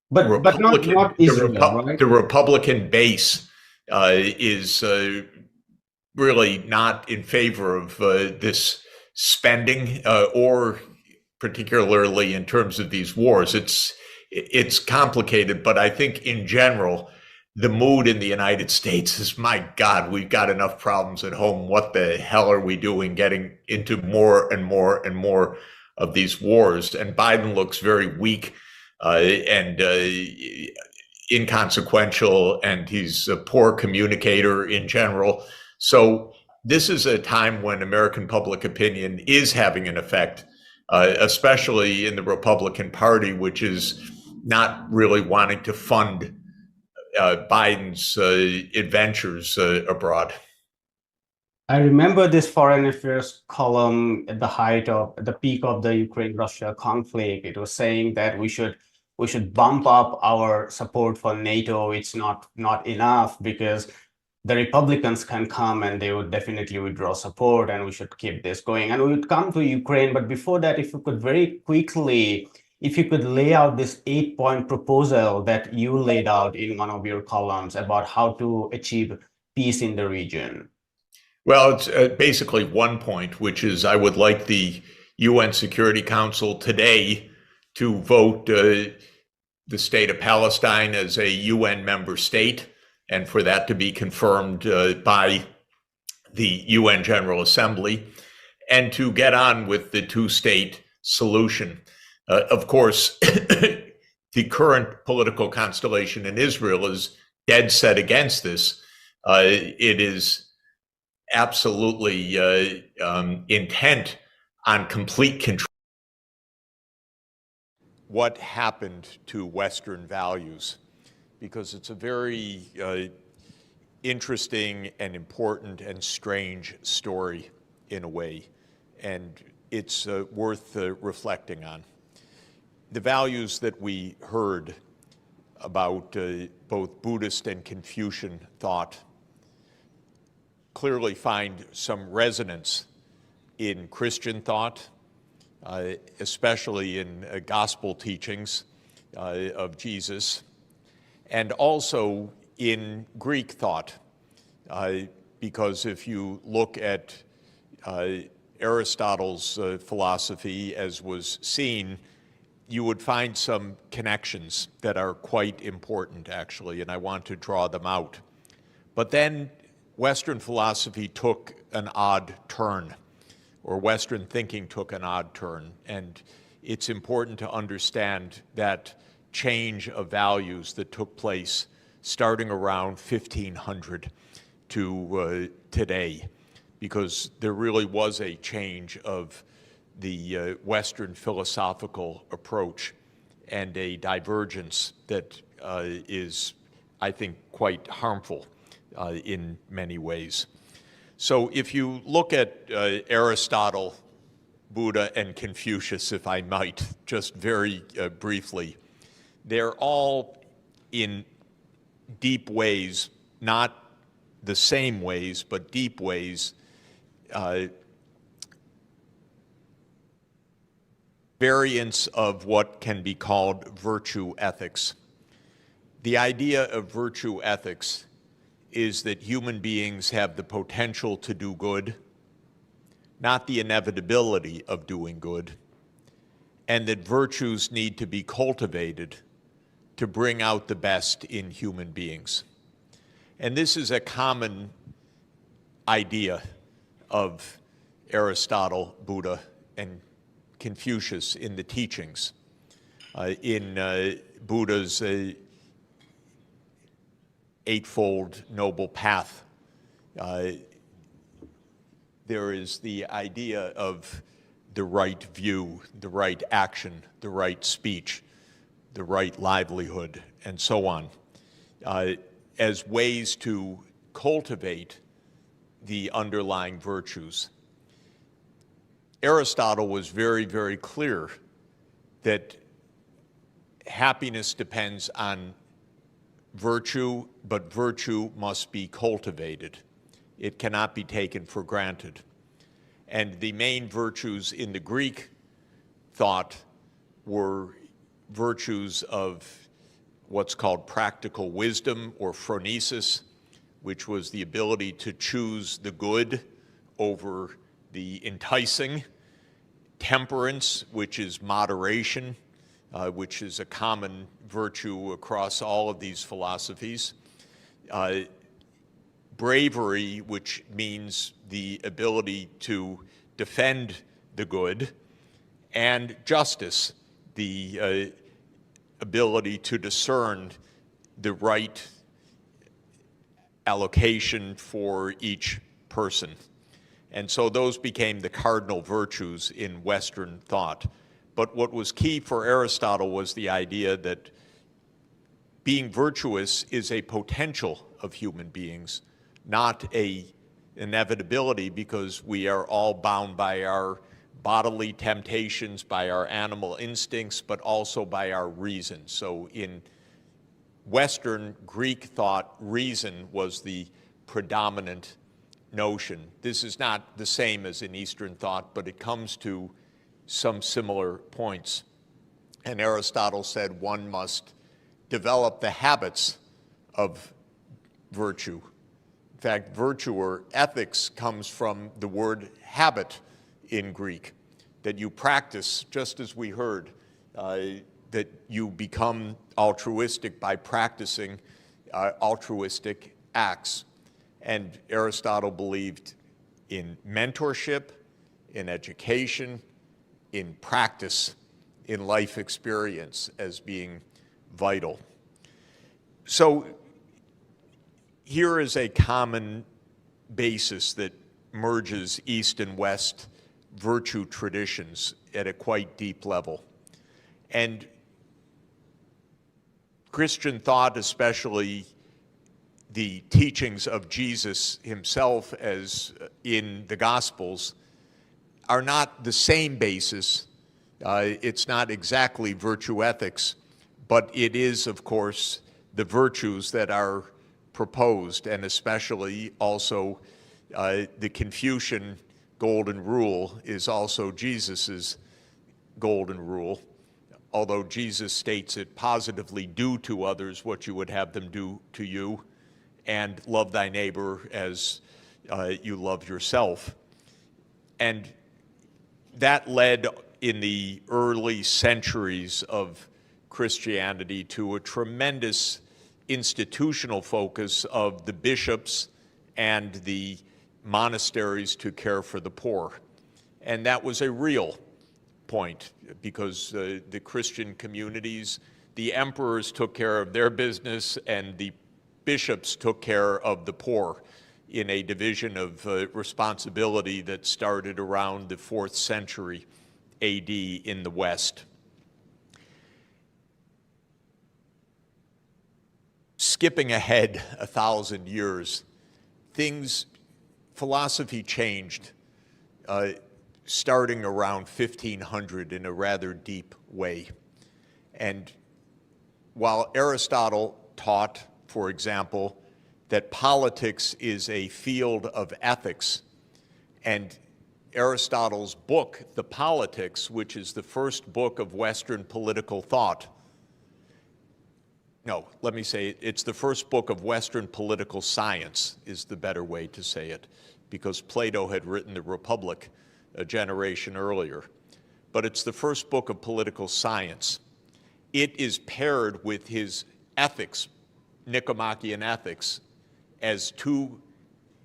But not Israel, right? The Republican base is really not in favor of this spending, or particularly in terms of these wars. It's complicated, but I think in general, the mood in the United States is, my God, we've got enough problems at home. What the hell are we doing getting into more and more and more of these wars? And Biden looks very weak and inconsequential, and he's a poor communicator in general. So this is a time when American public opinion is having an effect, especially in the Republican Party, which is not really wanting to fund Biden's adventures abroad. I remember this foreign affairs column at the peak of the Ukraine-Russia conflict. It was saying that we should bump up our support for NATO. It's not enough because the Republicans can come and they would definitely withdraw support, and we should keep this going. And we would come to Ukraine. But before that, if you could very quickly, if you could lay out this 8-point proposal that you laid out in one of your columns about how to achieve peace in the region. Well, it's basically 1 point, which is I would like the UN Security Council today to vote the state of Palestine as a UN member state, and for that to be confirmed by the UN General Assembly, and to get on with the two-state solution. Of course, the current political constellation in Israel is dead set against this. It is absolutely intent on complete control. What happened to Western values? Because it's a very interesting and important and strange story in a way, and it's worth reflecting on. The values that we heard about both Buddhist and Confucian thought clearly find some resonance in Christian thought, especially in gospel teachings of Jesus, and also in Greek thought. Because if you look at Aristotle's philosophy, as was seen, you would find some connections that are quite important, actually, and I want to draw them out. But then Western philosophy took an odd turn, or Western thinking took an odd turn, and it's important to understand that change of values that took place starting around 1500 to today, because there really was a change of the Western philosophical approach and a divergence that is, I think, quite harmful in many ways. So if you look at Aristotle, Buddha, and Confucius, if I might, just very briefly, they're all in deep ways, not the same ways, but deep ways, variants of what can be called virtue ethics. The idea of virtue ethics is that human beings have the potential to do good, not the inevitability of doing good, and that virtues need to be cultivated to bring out the best in human beings. And this is a common idea of Aristotle, Buddha, and Confucius in the teachings. In Buddha's Eightfold Noble Path, there is the idea of the right view, the right action, the right speech, the right livelihood, and so on, as ways to cultivate the underlying virtues. Aristotle was very, very clear that happiness depends on virtue, but virtue must be cultivated. It cannot be taken for granted. And the main virtues in the Greek thought were virtues of what's called practical wisdom, or phronesis, which was the ability to choose the good over the enticing; temperance, which is moderation, which is a common virtue across all of these philosophies; bravery, which means the ability to defend the good; and justice, the ability to discern the right allocation for each person. And so those became the cardinal virtues in Western thought. But what was key for Aristotle was the idea that being virtuous is a potential of human beings, not an inevitability, because we are all bound by our bodily temptations, by our animal instincts, but also by our reason. So in Western Greek thought, reason was the predominant notion. This is not the same as in Eastern thought, but it comes to some similar points. And Aristotle said one must develop the habits of virtue. In fact, virtue or ethics comes from the word habit in Greek, that you practice, just as we heard, that you become altruistic by practicing altruistic acts. And Aristotle believed in mentorship, in education, in practice, in life experience as being vital. So here is a common basis that merges East and West virtue traditions at a quite deep level. And Christian thought, especially the teachings of Jesus himself as in the Gospels, are not the same basis. It's not exactly virtue ethics, but it is, of course, the virtues that are proposed, and especially also the Confucian golden rule is also Jesus's golden rule, although Jesus states it positively: do to others what you would have them do to you, and love thy neighbor as you love yourself. And that led in the early centuries of Christianity to a tremendous institutional focus of the bishops and the monasteries to care for the poor. And that was a real point, because the Christian communities, the emperors took care of their business and the bishops took care of the poor in a division of responsibility that started around the 4th century AD in the West. Skipping ahead 1,000 years, philosophy changed starting around 1500 in a rather deep way. And while Aristotle taught, for example, that politics is a field of ethics, and Aristotle's book, The Politics, which is the first book of Western political thought, no, let me say it's the first book of Western political science is the better way to say it, because Plato had written the Republic a generation earlier. But it's the first book of political science. It is paired with his ethics, Nicomachean Ethics, as two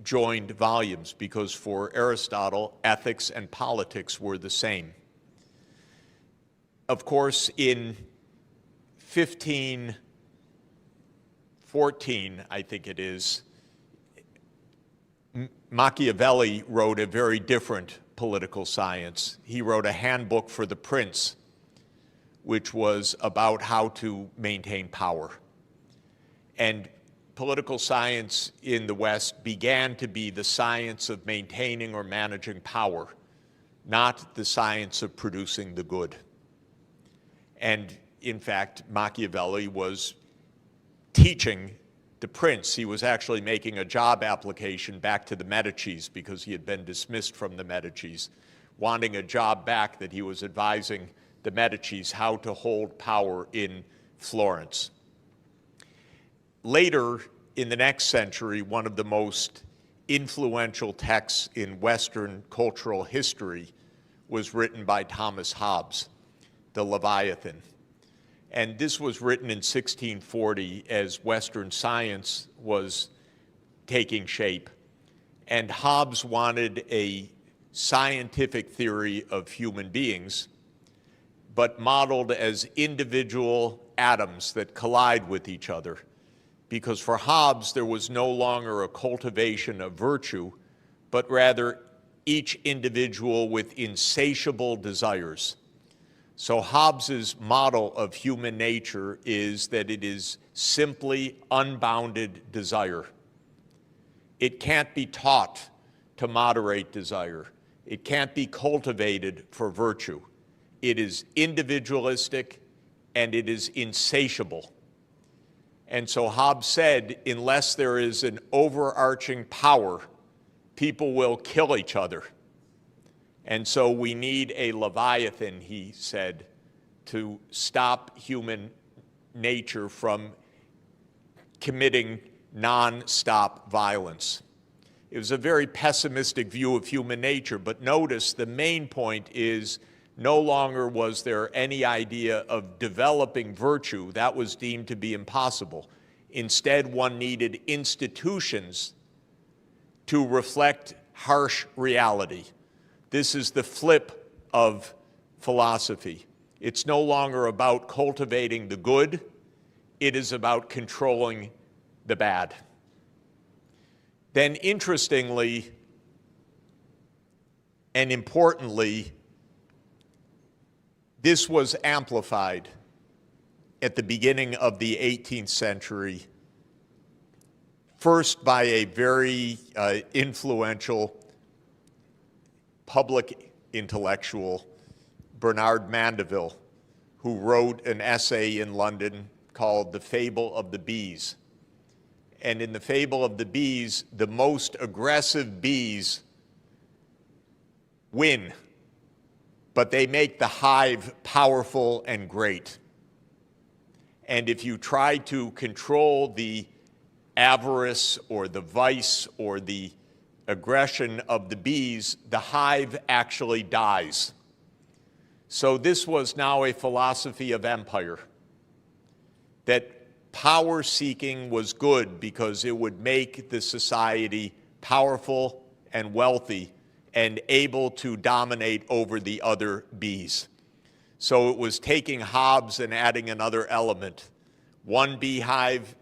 joined volumes, because for Aristotle, ethics and politics were the same. Of course, in 1514, I think it is, Machiavelli wrote a very different political science. He wrote a handbook for the prince, which was about how to maintain power. And political science in the West began to be the science of maintaining or managing power, not the science of producing the good. And in fact, Machiavelli was teaching the prince. He was actually making a job application back to the Medicis because he had been dismissed from the Medicis, wanting a job back that he was advising the Medicis how to hold power in Florence. Later, in the next century, one of the most influential texts in Western cultural history was written by Thomas Hobbes, the Leviathan. And this was written in 1640 as Western science was taking shape. And Hobbes wanted a scientific theory of human beings, but modeled as individual atoms that collide with each other. Because for Hobbes, there was no longer a cultivation of virtue, but rather each individual with insatiable desires. So Hobbes's model of human nature is that it is simply unbounded desire. It can't be taught to moderate desire. It can't be cultivated for virtue. It is individualistic and it is insatiable. And so Hobbes said, unless there is an overarching power, people will kill each other. And so we need a Leviathan, he said, to stop human nature from committing non-stop violence. It was a very pessimistic view of human nature, but notice the main point is no longer was there any idea of developing virtue. That was deemed to be impossible. Instead, one needed institutions to reflect harsh reality. This is the flip of philosophy. It's no longer about cultivating the good. It is about controlling the bad. Then interestingly and importantly, this was amplified at the beginning of the 18th century, first by a very influential public intellectual, Bernard Mandeville, who wrote an essay in London called The Fable of the Bees. And in The Fable of the Bees, the most aggressive bees win. but they make the hive powerful and great. And if you try to control the avarice or the vice or the aggression of the bees, the hive actually dies. So this was now a philosophy of empire, that power seeking was good because it would make the society powerful and wealthy and able to dominate over the other bees. So it was taking Hobbes and adding another element, one beehive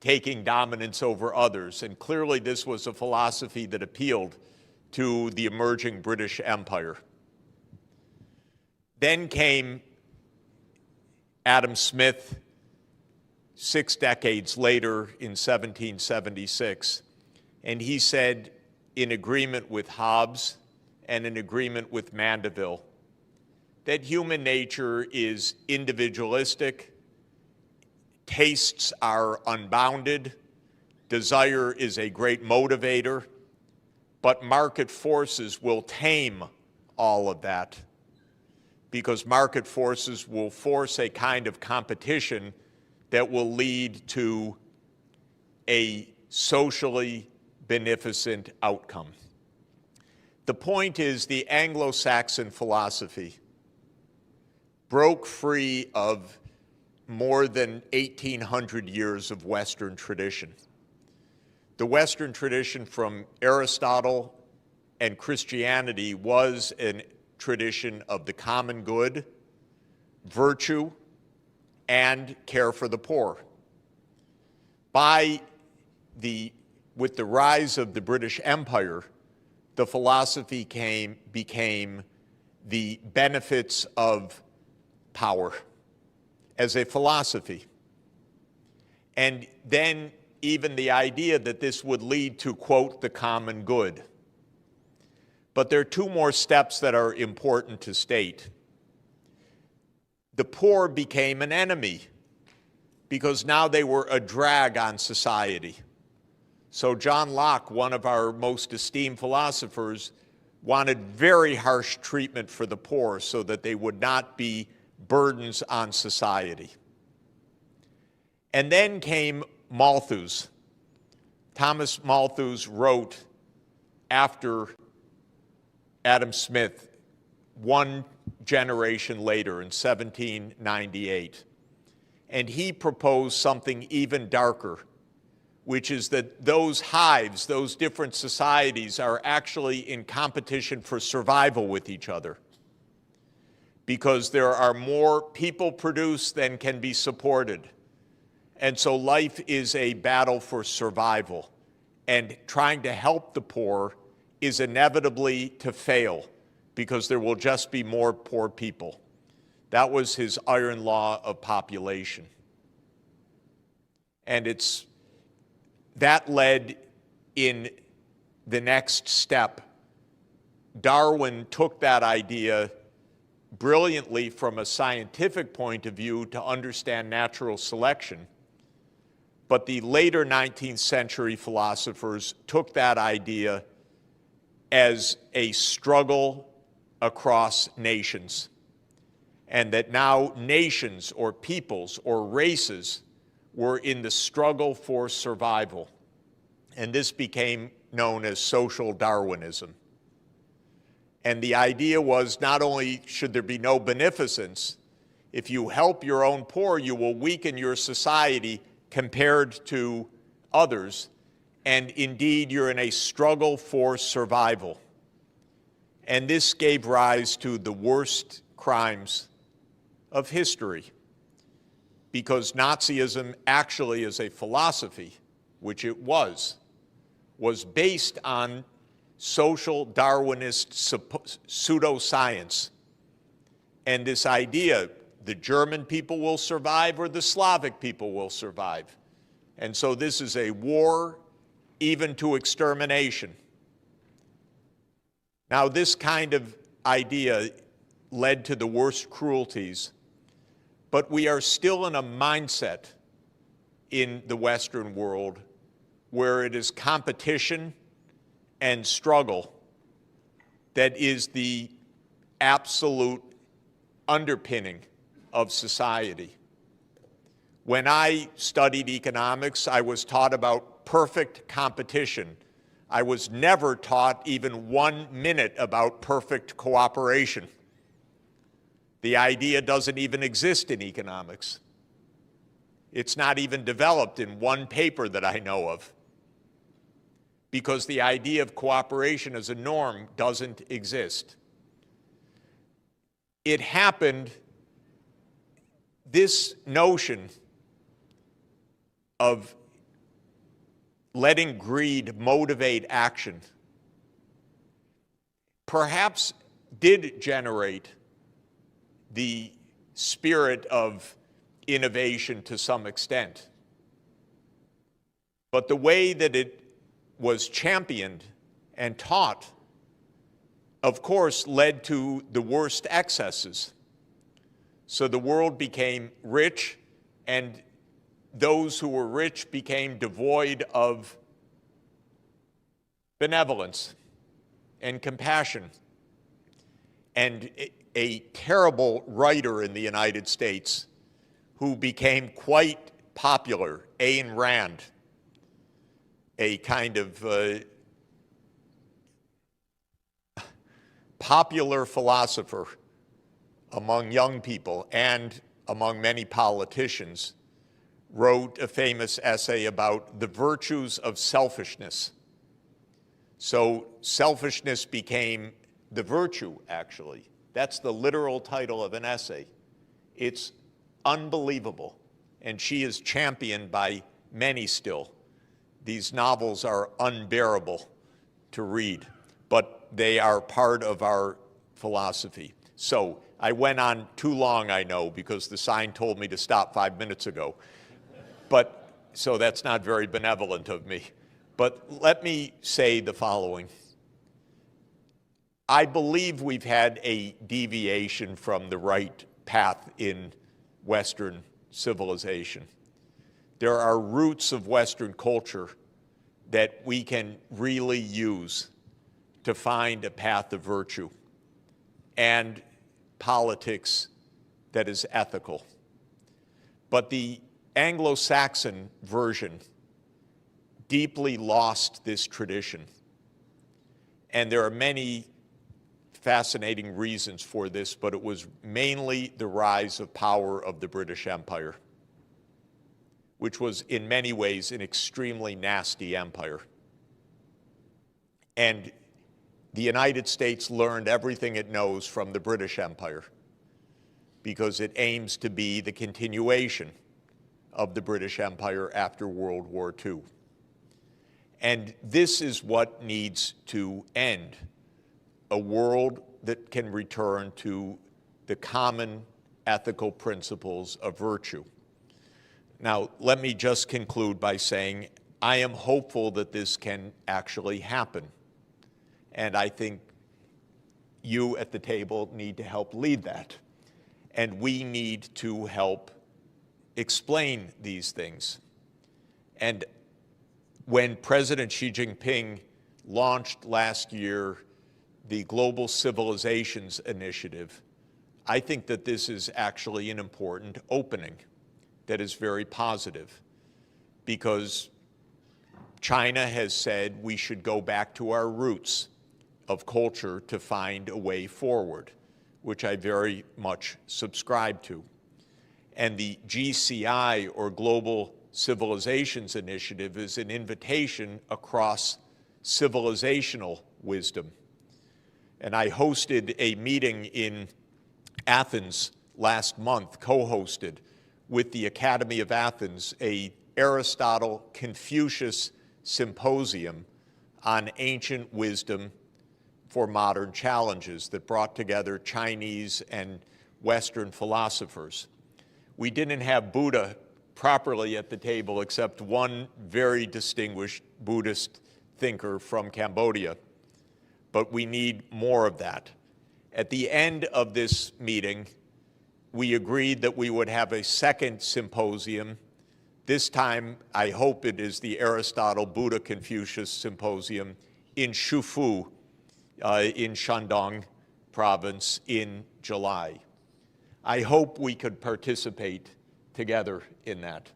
taking dominance over others. And clearly this was a philosophy that appealed to the emerging British Empire. Then came Adam Smith 6 decades later in 1776, and he said, in agreement with Hobbes and in agreement with Mandeville, that human nature is individualistic, tastes are unbounded, desire is a great motivator, but market forces will tame all of that, because market forces will force a kind of competition that will lead to a socially beneficent outcome. The point is, the Anglo-Saxon philosophy broke free of more than 1,800 years of Western tradition. The Western tradition from Aristotle and Christianity was a tradition of the common good, virtue, and care for the poor. With the rise of the British Empire, the philosophy became the benefits of power as a philosophy. And then even the idea that this would lead to, quote, the common good. But there are two more steps that are important to state. The poor became an enemy because now they were a drag on society. So John Locke, one of our most esteemed philosophers, wanted very harsh treatment for the poor so that they would not be burdens on society. And then came Malthus. Thomas Malthus wrote after Adam Smith, one generation later in 1798. And he proposed something even darker, which is that those hives, those different societies, are actually in competition for survival with each other, because there are more people produced than can be supported. And so life is a battle for survival, and trying to help the poor is inevitably to fail, because there will just be more poor people. That was his iron law of population. And that led in the next step. Darwin took that idea brilliantly from a scientific point of view to understand natural selection. But the later 19th century philosophers took that idea as a struggle across nations, and that now nations or peoples or races were in the struggle for survival. And this became known as social Darwinism. And the idea was, not only should there be no beneficence, if you help your own poor, you will weaken your society compared to others, and indeed you're in a struggle for survival. And this gave rise to the worst crimes of history, because Nazism actually, as a philosophy, which it was based on social Darwinist pseudoscience. And this idea, the German people will survive or the Slavic people will survive. And so this is a war even to extermination. Now, this kind of idea led to the worst cruelties, but we are still in a mindset in the Western world where it is competition and struggle that is the absolute underpinning of society. When I studied economics, I was taught about perfect competition. I was never taught even 1 minute about perfect cooperation. The idea doesn't even exist in economics. It's not even developed in one paper that I know of, because the idea of cooperation as a norm doesn't exist. It happened, this notion of letting greed motivate action perhaps did generate the spirit of innovation to some extent. But the way that it was championed and taught, of course, led to the worst excesses. So the world became rich, and those who were rich became devoid of benevolence and compassion. And a terrible writer in the United States who became quite popular, Ayn Rand, a kind of popular philosopher among young people and among many politicians, wrote a famous essay about the virtues of selfishness. So selfishness became the virtue, actually. That's the literal title of an essay. It's unbelievable, and she is championed by many still. These novels are unbearable to read, but they are part of our philosophy. So I went on too long, I know, because the sign told me to stop 5 minutes ago. But so that's not very benevolent of me. But let me say the following. I believe we've had a deviation from the right path in Western civilization. There are roots of Western culture that we can really use to find a path of virtue and politics that is ethical. But the Anglo-Saxon version deeply lost this tradition. And there are many fascinating reasons for this, but it was mainly the rise of power of the British Empire, which was in many ways an extremely nasty empire. And the United States learned everything it knows from the British Empire because it aims to be the continuation of the British Empire after World War II. And this is what needs to end, a world that can return to the common ethical principles of virtue. Now, let me just conclude by saying I am hopeful that this can actually happen. And I think you at the table need to help lead that. And we need to help explain these things. And when President Xi Jinping launched last year the Global Civilizations Initiative, I think that this is actually an important opening that is very positive, because China has said we should go back to our roots of culture to find a way forward, which I very much subscribe to. And the GCI, or Global Civilizations Initiative, is an invitation across civilizational wisdom. And I hosted a meeting in Athens last month, co-hosted with the Academy of Athens, a Aristotle-Confucius symposium on ancient wisdom for modern challenges that brought together Chinese and Western philosophers. We didn't have Buddha properly at the table except one very distinguished Buddhist thinker from Cambodia, but we need more of that. At the end of this meeting, we agreed that we would have a second symposium. This time, I hope it is the Aristotle-Buddha-Confucius Symposium in Shufu, in Shandong province in July. I hope we could participate together in that.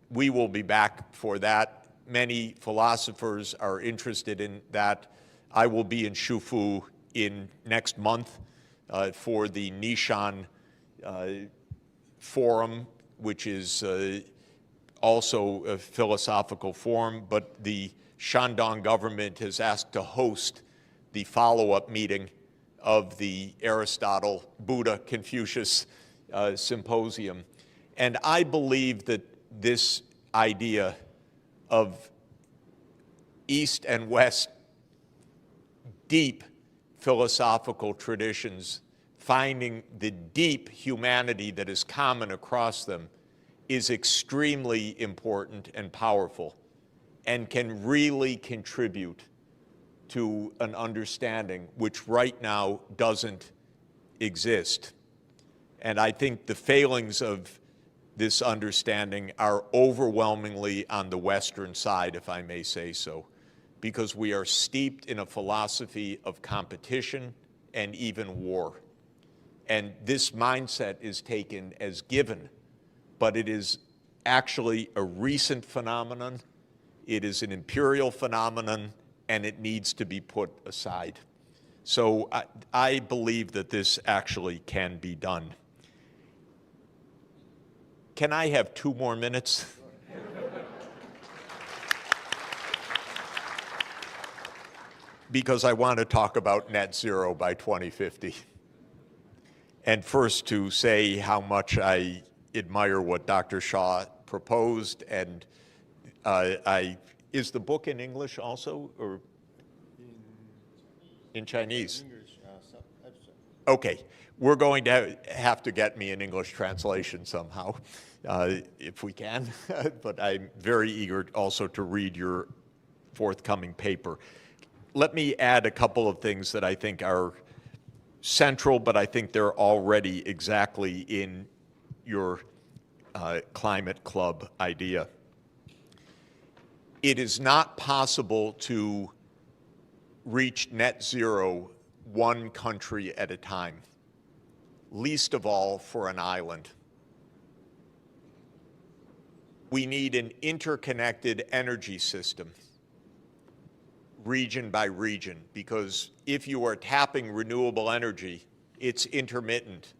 We will be back for that. Many philosophers are interested in that. I will be in Shufu in next month for the Nishan Forum, which is also a philosophical forum, but the Shandong government has asked to host the follow-up meeting of the Aristotle, Buddha, Confucius symposium. And I believe that this idea of East and West deep philosophical traditions, finding the deep humanity that is common across them, is extremely important and powerful and can really contribute to an understanding which right now doesn't exist. And I think the failings of this understanding are overwhelmingly on the Western side, if I may say so, because we are steeped in a philosophy of competition and even war. And this mindset is taken as given, but it is actually a recent phenomenon. It is an imperial phenomenon, and it needs to be put aside. So I believe that this actually can be done. Can I have 2 more minutes? Because I want to talk about net zero by 2050. And first to say how much I admire what Dr. Shaw proposed, and is the book in English also, or in Chinese? Okay, we're going to have to get me an English translation somehow, if we can, but I'm very eager also to read your forthcoming paper. Let me add a couple of things that I think are central, but I think they're already exactly in your climate club idea. It is not possible to reach net zero one country at a time, least of all for an island. We need an interconnected energy system, region by region, because if you are tapping renewable energy, it's intermittent.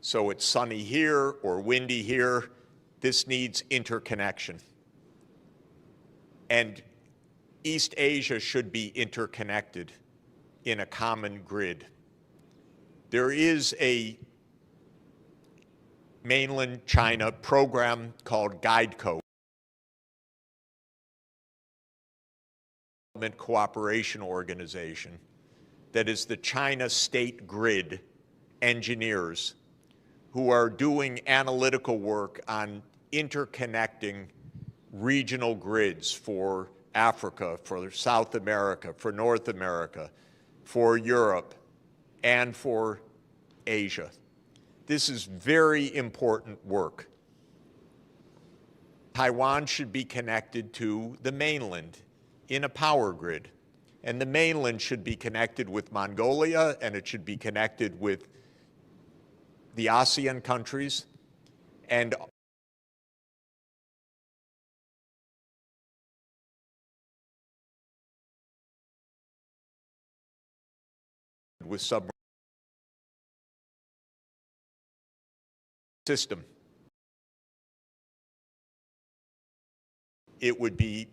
So it's sunny here or windy here. This needs interconnection. And East Asia should be interconnected in a common grid. There is a mainland China program called GuideCo, Cooperation Organization, that is the China State Grid engineers who are doing analytical work on interconnecting regional grids for Africa, for South America, for North America, for Europe, and for Asia. This is very important work. Taiwan should be connected to the mainland in a power grid. And the mainland should be connected with Mongolia, and it should be connected with the ASEAN countries, and with submarine system. It would be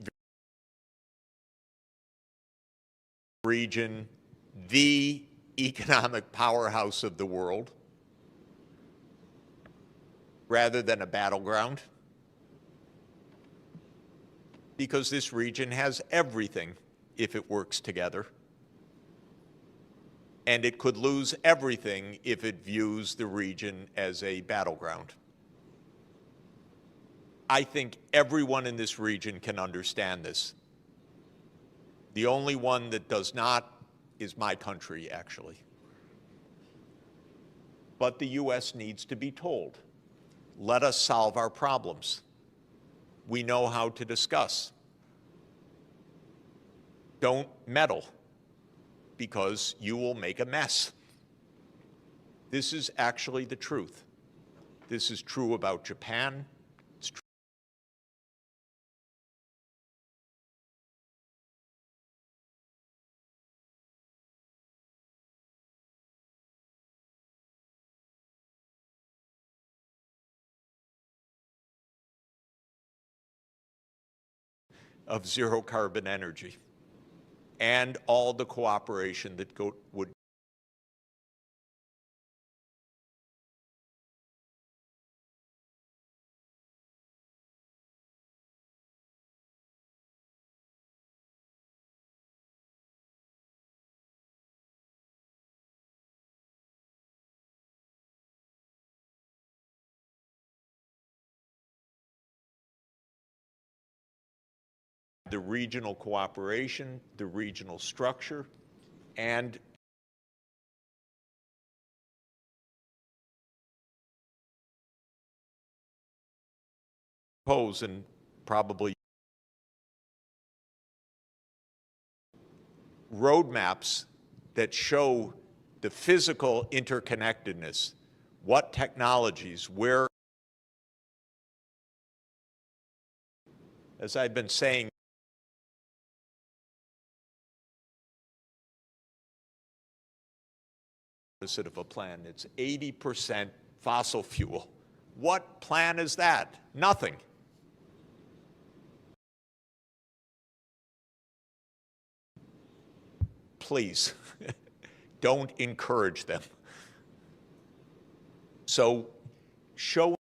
region, the economic powerhouse of the world, rather than a battleground, because this region has everything if it works together. And it could lose everything if it views the region as a battleground. I think everyone in this region can understand this. The only one that does not is my country, actually. But the US needs to be told, let us solve our problems. We know how to discuss. Don't meddle. because you will make a mess. This is actually the truth. This is true about Japan. It's true of zero carbon energy and all the cooperation that would the regional cooperation, the regional structure, and pose and probably roadmaps that show the physical interconnectedness, what technologies, where, as I've been saying, opposite of a plan. It's 80% fossil fuel. What plan is that? Nothing. Please, don't encourage them. So show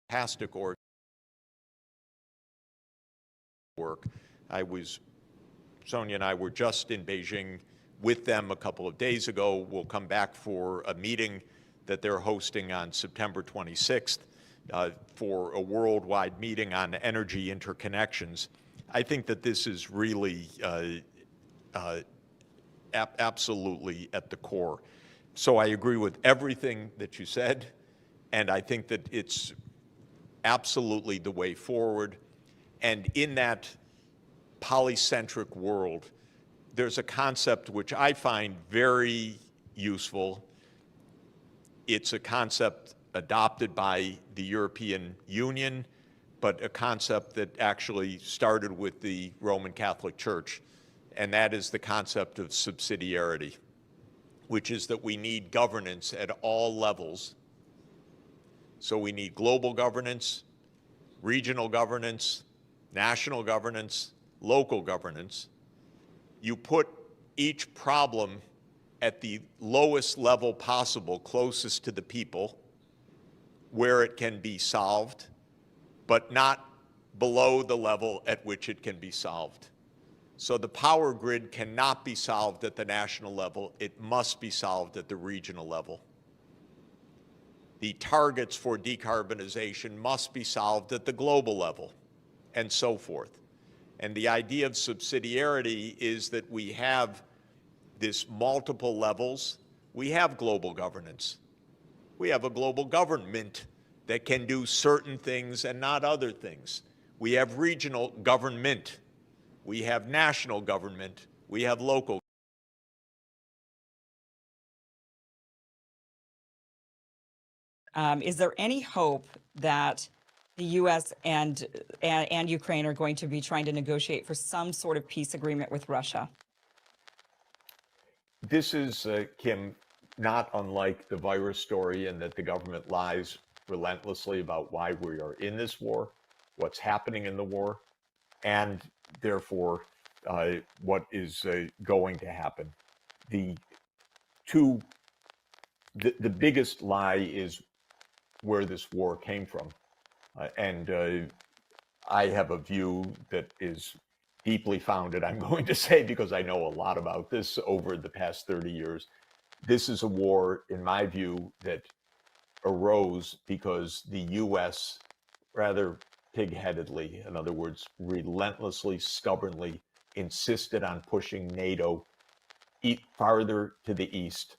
fantastic work. Sonia and I were just in Beijing with them a couple of days ago. We'll come back for a meeting that they're hosting on September 26th for a worldwide meeting on energy interconnections. I think that this is really absolutely at the core. So I agree with everything that you said, and I think that it's absolutely the way forward. And in that polycentric world, there's a concept which I find very useful. It's a concept adopted by the European Union, but a concept that actually started with the Roman Catholic Church, and that is the concept of subsidiarity, which is that we need governance at all levels. So we need global governance, regional governance, national governance, local governance. You put each problem at the lowest level possible, closest to the people, where it can be solved, but not below the level at which it can be solved. So the power grid cannot be solved at the national level. It must be solved at the regional level. The targets for decarbonization must be solved at the global level, and so forth. And the idea of subsidiarity is that we have this multiple levels. We have global governance. We have a global government that can do certain things and not other things. We have regional government. We have national government. We have local. Is there any hope that the U.S. and Ukraine are going to be trying to negotiate for some sort of peace agreement with Russia? This is, Kim, not unlike the virus story in that the government lies relentlessly about why we are in this war, what's happening in the war, and therefore what is going to happen. The biggest lie is where this war came from. And I have a view that is deeply founded, I'm going to say, because I know a lot about this over the past 30 years. This is a war, in my view, that arose because the U.S. rather pig-headedly, in other words, relentlessly, stubbornly insisted on pushing NATO farther to the east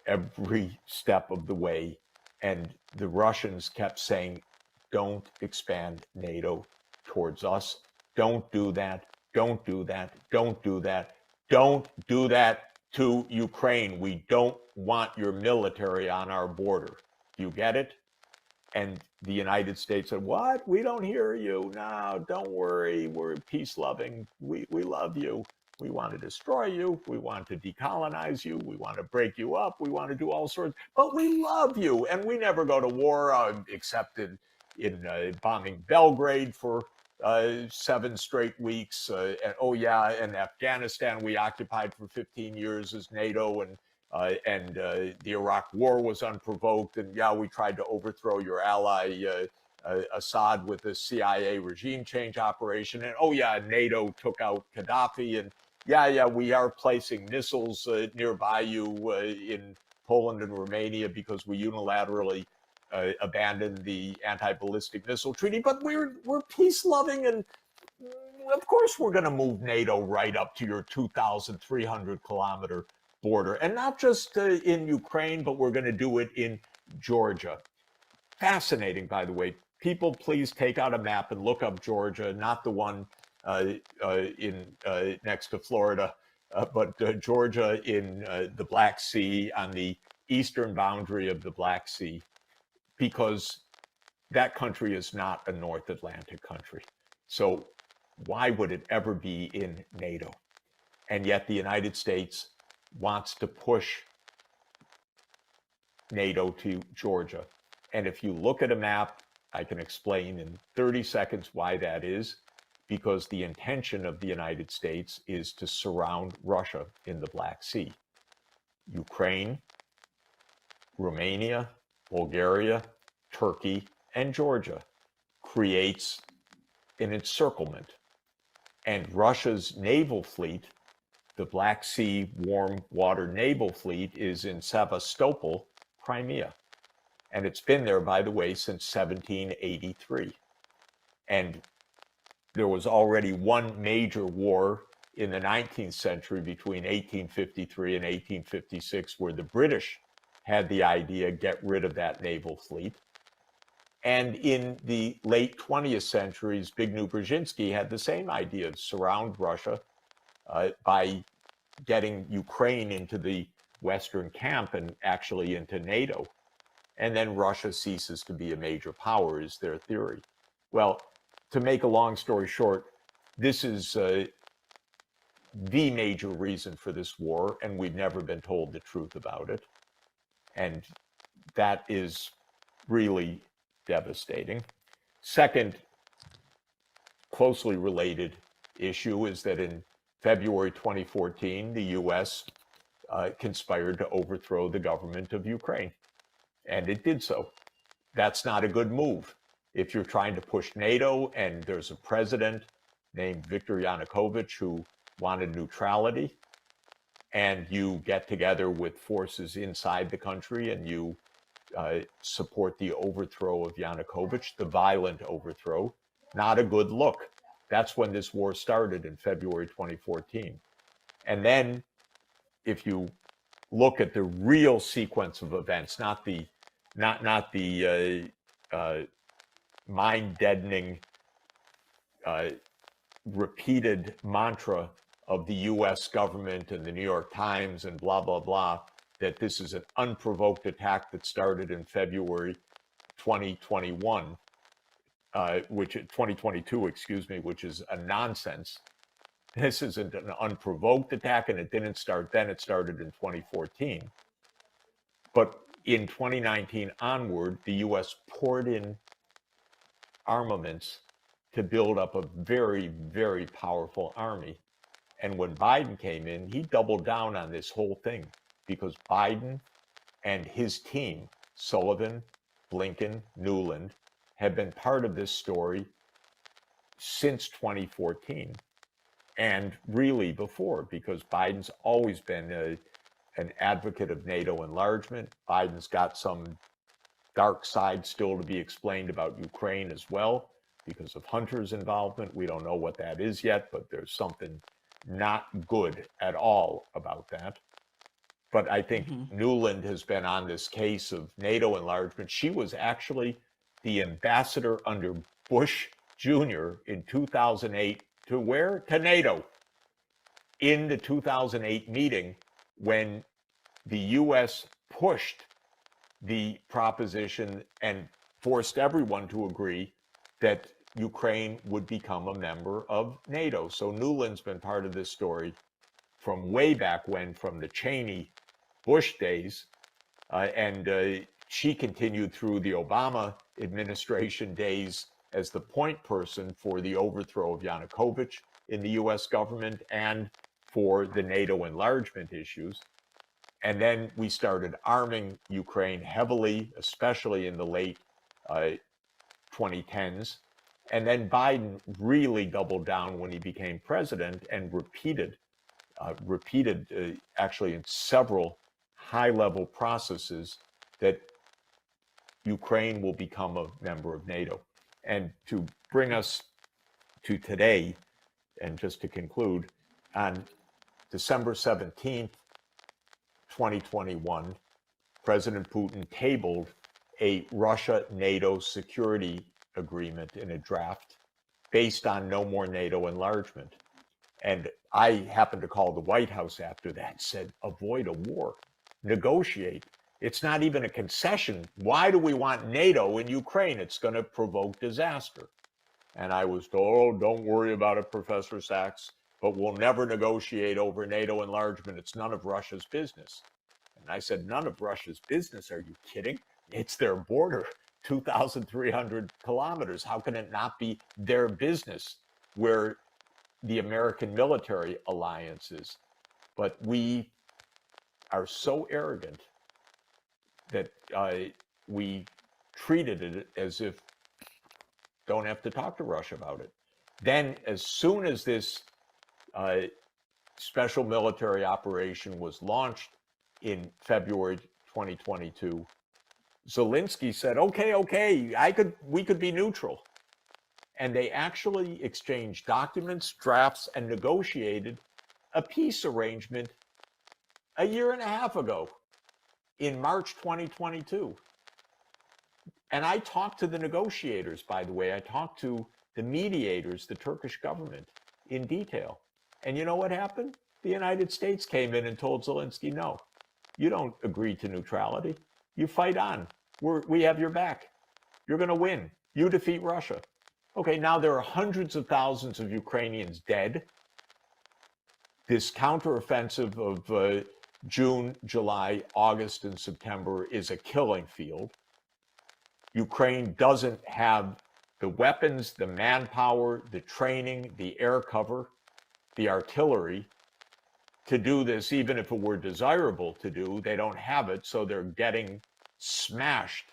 every step of the way. And the Russians kept saying, don't expand NATO, towards us. Don't do that. Don't do that. Don't do that. Don't do that to Ukraine. We don't want your military on our border. Do you get it? And the United States said, what? We don't hear you. No, don't worry. We're peace loving. We love you. We want to destroy you. We want to decolonize you. We want to break you up. We want to do all sorts, but we love you. And we never go to war except in bombing Belgrade for 7 straight weeks. And oh yeah, and Afghanistan we occupied for 15 years as NATO, and the Iraq War was unprovoked. And yeah, we tried to overthrow your ally Assad with the CIA regime change operation. And oh yeah, NATO took out Gaddafi. And yeah, we are placing missiles nearby you in Poland and Romania because we unilaterally abandoned the anti-ballistic missile treaty. But we're peace loving, and of course we're going to move NATO right up to your 2,300 kilometer border, and not just in Ukraine, but we're going to do it in Georgia. Fascinating, by the way. People, please take out a map and look up Georgia, not the one next to Florida, but Georgia in the Black Sea, on the eastern boundary of the Black Sea, because that country is not a North Atlantic country. So why would it ever be in NATO? And yet the United States wants to push NATO to Georgia. And if you look at a map, I can explain in 30 seconds why that is, because the intention of the United States is to surround Russia in the Black Sea. Ukraine, Romania, Bulgaria, Turkey, and Georgia creates an encirclement. And Russia's naval fleet, the Black Sea Warm Water Naval Fleet, is in Sevastopol, Crimea. And it's been there, by the way, since 1783. And there was already one major war in the 19th century between 1853 and 1856, where the British had the idea, get rid of that naval fleet. And in the late 20th century, Zbigniew Brzezinski had the same idea of surround Russia by getting Ukraine into the Western camp and actually into NATO. And then Russia ceases to be a major power, is their theory. Well, to make a long story short, this is the major reason for this war, and we've never been told the truth about it. And that is really devastating. Second, closely related issue is that in February 2014, the US conspired to overthrow the government of Ukraine. And it did so. That's not a good move. If you're trying to push NATO and there's a president named Viktor Yanukovych who wanted neutrality, and you get together with forces inside the country and you support the overthrow of Yanukovych, the violent overthrow, not a good look. That's when this war started in February 2014. And then if you look at the real sequence of events, not the mind-deadening repeated mantra of the US government and the New York Times and blah, blah, blah, that this is an unprovoked attack that started in February 2021, 2022, excuse me, which is a nonsense. This isn't an unprovoked attack, and it didn't start then, it started in 2014. But in 2019 onward, the US poured in armaments to build up a very, very powerful army. And when Biden came in, he doubled down on this whole thing, because Biden and his team, Sullivan, Blinken, Nuland, have been part of this story since 2014. And really before, because Biden's always been an advocate of NATO enlargement. Biden's got some dark side still to be explained about Ukraine as well, because of Hunter's involvement. We don't know what that is yet, but there's something not good at all about that. But I think Nuland has been on this case of NATO enlargement. She was actually the ambassador under Bush Jr. in 2008 to where? To NATO. In the 2008 meeting, when the US pushed the proposition and forced everyone to agree that Ukraine would become a member of NATO. So Nuland's been part of this story from way back when, from the Cheney Bush days, and she continued through the Obama administration days as the point person for the overthrow of Yanukovych in the US government and for the NATO enlargement issues. And then we started arming Ukraine heavily, especially in the late 2010s. And then Biden really doubled down when he became president and repeated actually in several high-level processes that Ukraine will become a member of NATO. And to bring us to today, and just to conclude, on December 17th, 2021, President Putin tabled a Russia-NATO security agreement in a draft based on no more NATO enlargement. And I happened to call the White House after that and said, avoid a war, negotiate. It's not even a concession. Why do we want NATO in Ukraine? It's going to provoke disaster. And I was told, oh, don't worry about it, Professor Sachs, but we'll never negotiate over NATO enlargement. It's none of Russia's business. And I said, none of Russia's business? Are you kidding? It's their border, 2,300 kilometers. How can it not be their business where the American military alliance is? But we are so arrogant that we treated it as if don't have to talk to Russia about it. Then as soon as this special military operation was launched in February 2022, Zelensky said, okay, we could be neutral. And they actually exchanged documents, drafts, and negotiated a peace arrangement a year and a half ago in March 2022. And I talked to the negotiators, by the way. I talked to the mediators, the Turkish government, in detail. And you know what happened? The United States came in and told Zelensky, no, you don't agree to neutrality. You fight on. We have your back. You're going to win. You defeat Russia. Okay, now there are hundreds of thousands of Ukrainians dead. This counteroffensive of June, July, August, and September is a killing field. Ukraine doesn't have the weapons, the manpower, the training, the air cover, the artillery to do this. Even if it were desirable to do, they don't have it, so they're getting smashed.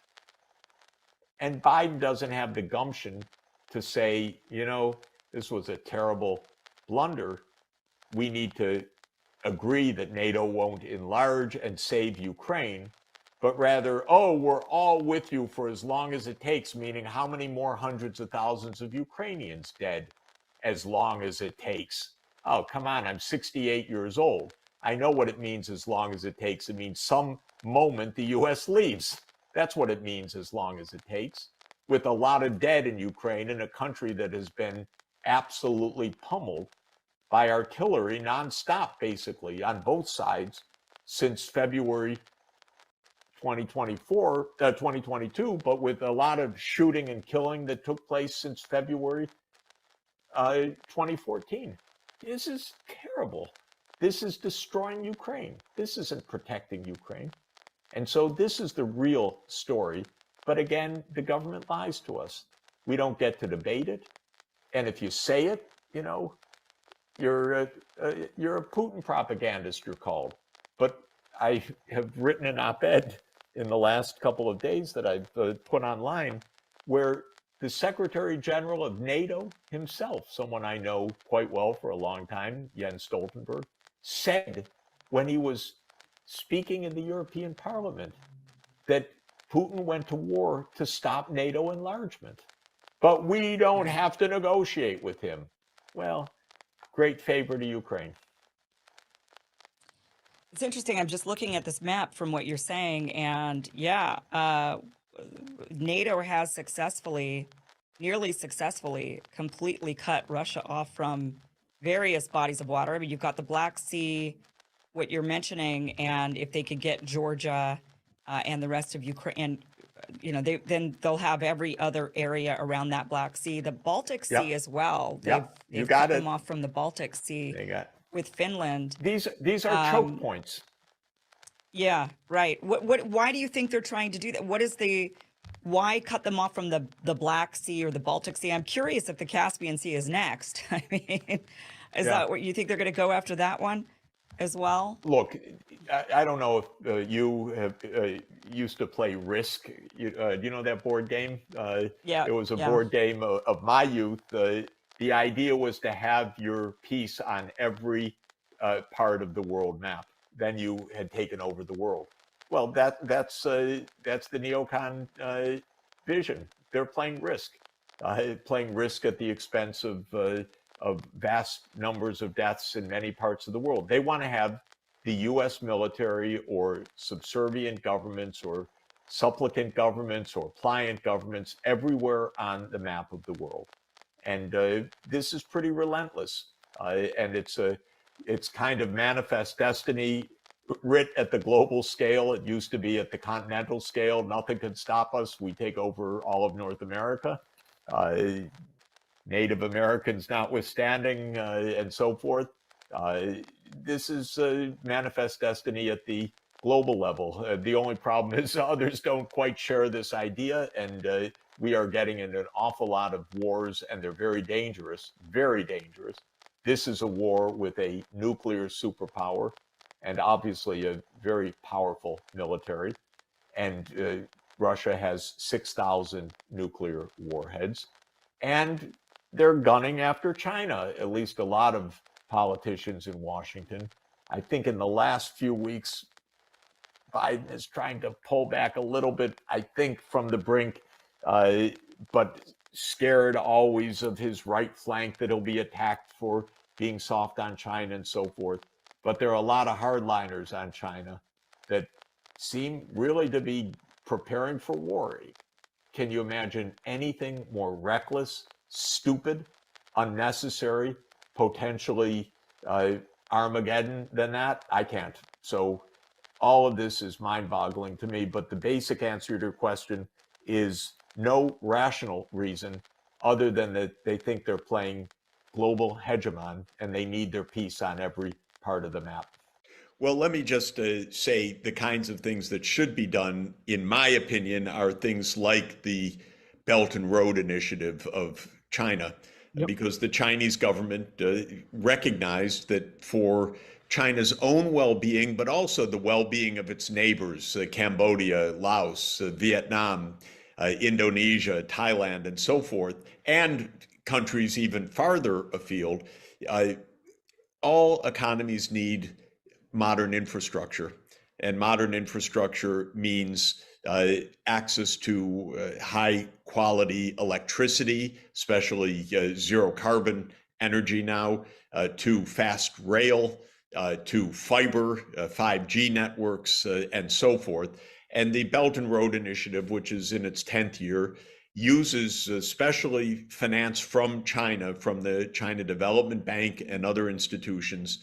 And Biden doesn't have the gumption to say, you know, this was a terrible blunder. We need to agree that NATO won't enlarge and save Ukraine, but rather, oh, we're all with you for as long as it takes, meaning how many more hundreds of thousands of Ukrainians dead as long as it takes? Oh, come on, I'm 68 years old. I know what it means as long as it takes. It means some moment the US leaves. That's what it means as long as it takes. With a lot of dead in Ukraine, in a country that has been absolutely pummeled by artillery nonstop, basically, on both sides since February 2022, but with a lot of shooting and killing that took place since February 2014. This is terrible. This is destroying Ukraine. This isn't protecting Ukraine. And so this is the real story. But again, the government lies to us. We don't get to debate it. And if you say it, you know, you're a Putin propagandist, you're called. But I have written an op-ed in the last couple of days that I've put online where the Secretary General of NATO himself, someone I know quite well for a long time, Jens Stoltenberg, said when he was speaking in the European Parliament that Putin went to war to stop NATO enlargement. But we don't have to negotiate with him. Well, great favor to Ukraine. It's interesting. I'm just looking at this map from what you're saying, and yeah, NATO has successfully nearly successfully completely cut Russia off from various bodies of water. I mean, you've got the Black Sea, what you're mentioning, and if they could get Georgia and the rest of Ukraine, and then they'll have every other area around that Black Sea, the Baltic Sea as well. They've cut them off from the Baltic Sea with Finland. These are choke points. Yeah, right. Why do you think they're trying to do that? Why cut them off from the Black Sea or the Baltic Sea? I'm curious if the Caspian Sea is next. I mean, is that what you think they're going to go after that one as well? Look, I don't know if you have used to play Risk. Do you know that board game? Yeah. It was a board game of my youth. The idea was to have your piece on every part of the world map. Then you had taken over the world. Well, that's the neocon vision. They're playing Risk at the expense of vast numbers of deaths in many parts of the world. They want to have the U.S. military or subservient governments or supplicant governments or pliant governments everywhere on the map of the world. And this is pretty relentless. And it's kind of manifest destiny writ at the global scale. It used to be at the continental scale. Nothing could stop us. We take over all of North America. Native Americans notwithstanding, and so forth. This is manifest destiny at the global level. The only problem is others don't quite share this idea, and we are getting into an awful lot of wars, and they're very dangerous, very dangerous. This is a war with a nuclear superpower, and obviously a very powerful military. And Russia has 6,000 nuclear warheads, and they're gunning after China, at least a lot of politicians in Washington. I think in the last few weeks, Biden is trying to pull back a little bit, I think, from the brink, but scared always of his right flank that he'll be attacked for being soft on China and so forth. But there are a lot of hardliners on China that seem really to be preparing for war. Can you imagine anything more reckless, stupid, unnecessary, potentially Armageddon than that? I can't. So all of this is mind-boggling to me, but the basic answer to your question is no rational reason other than that they think they're playing global hegemon and they need their piece on every part of the map. Well, let me just say the kinds of things that should be done, in my opinion, are things like the Belt and Road Initiative of China, because the Chinese government recognized that for China's own well-being, but also the well-being of its neighbors, Cambodia, Laos, Vietnam, Indonesia, Thailand, and so forth, and countries even farther afield, all economies need modern infrastructure. And modern infrastructure means access to high quality electricity, especially zero carbon energy now, to fast rail, to fiber, 5G networks, and so forth. And the Belt and Road Initiative, which is in its 10th year, uses especially finance from China, from the China Development Bank and other institutions,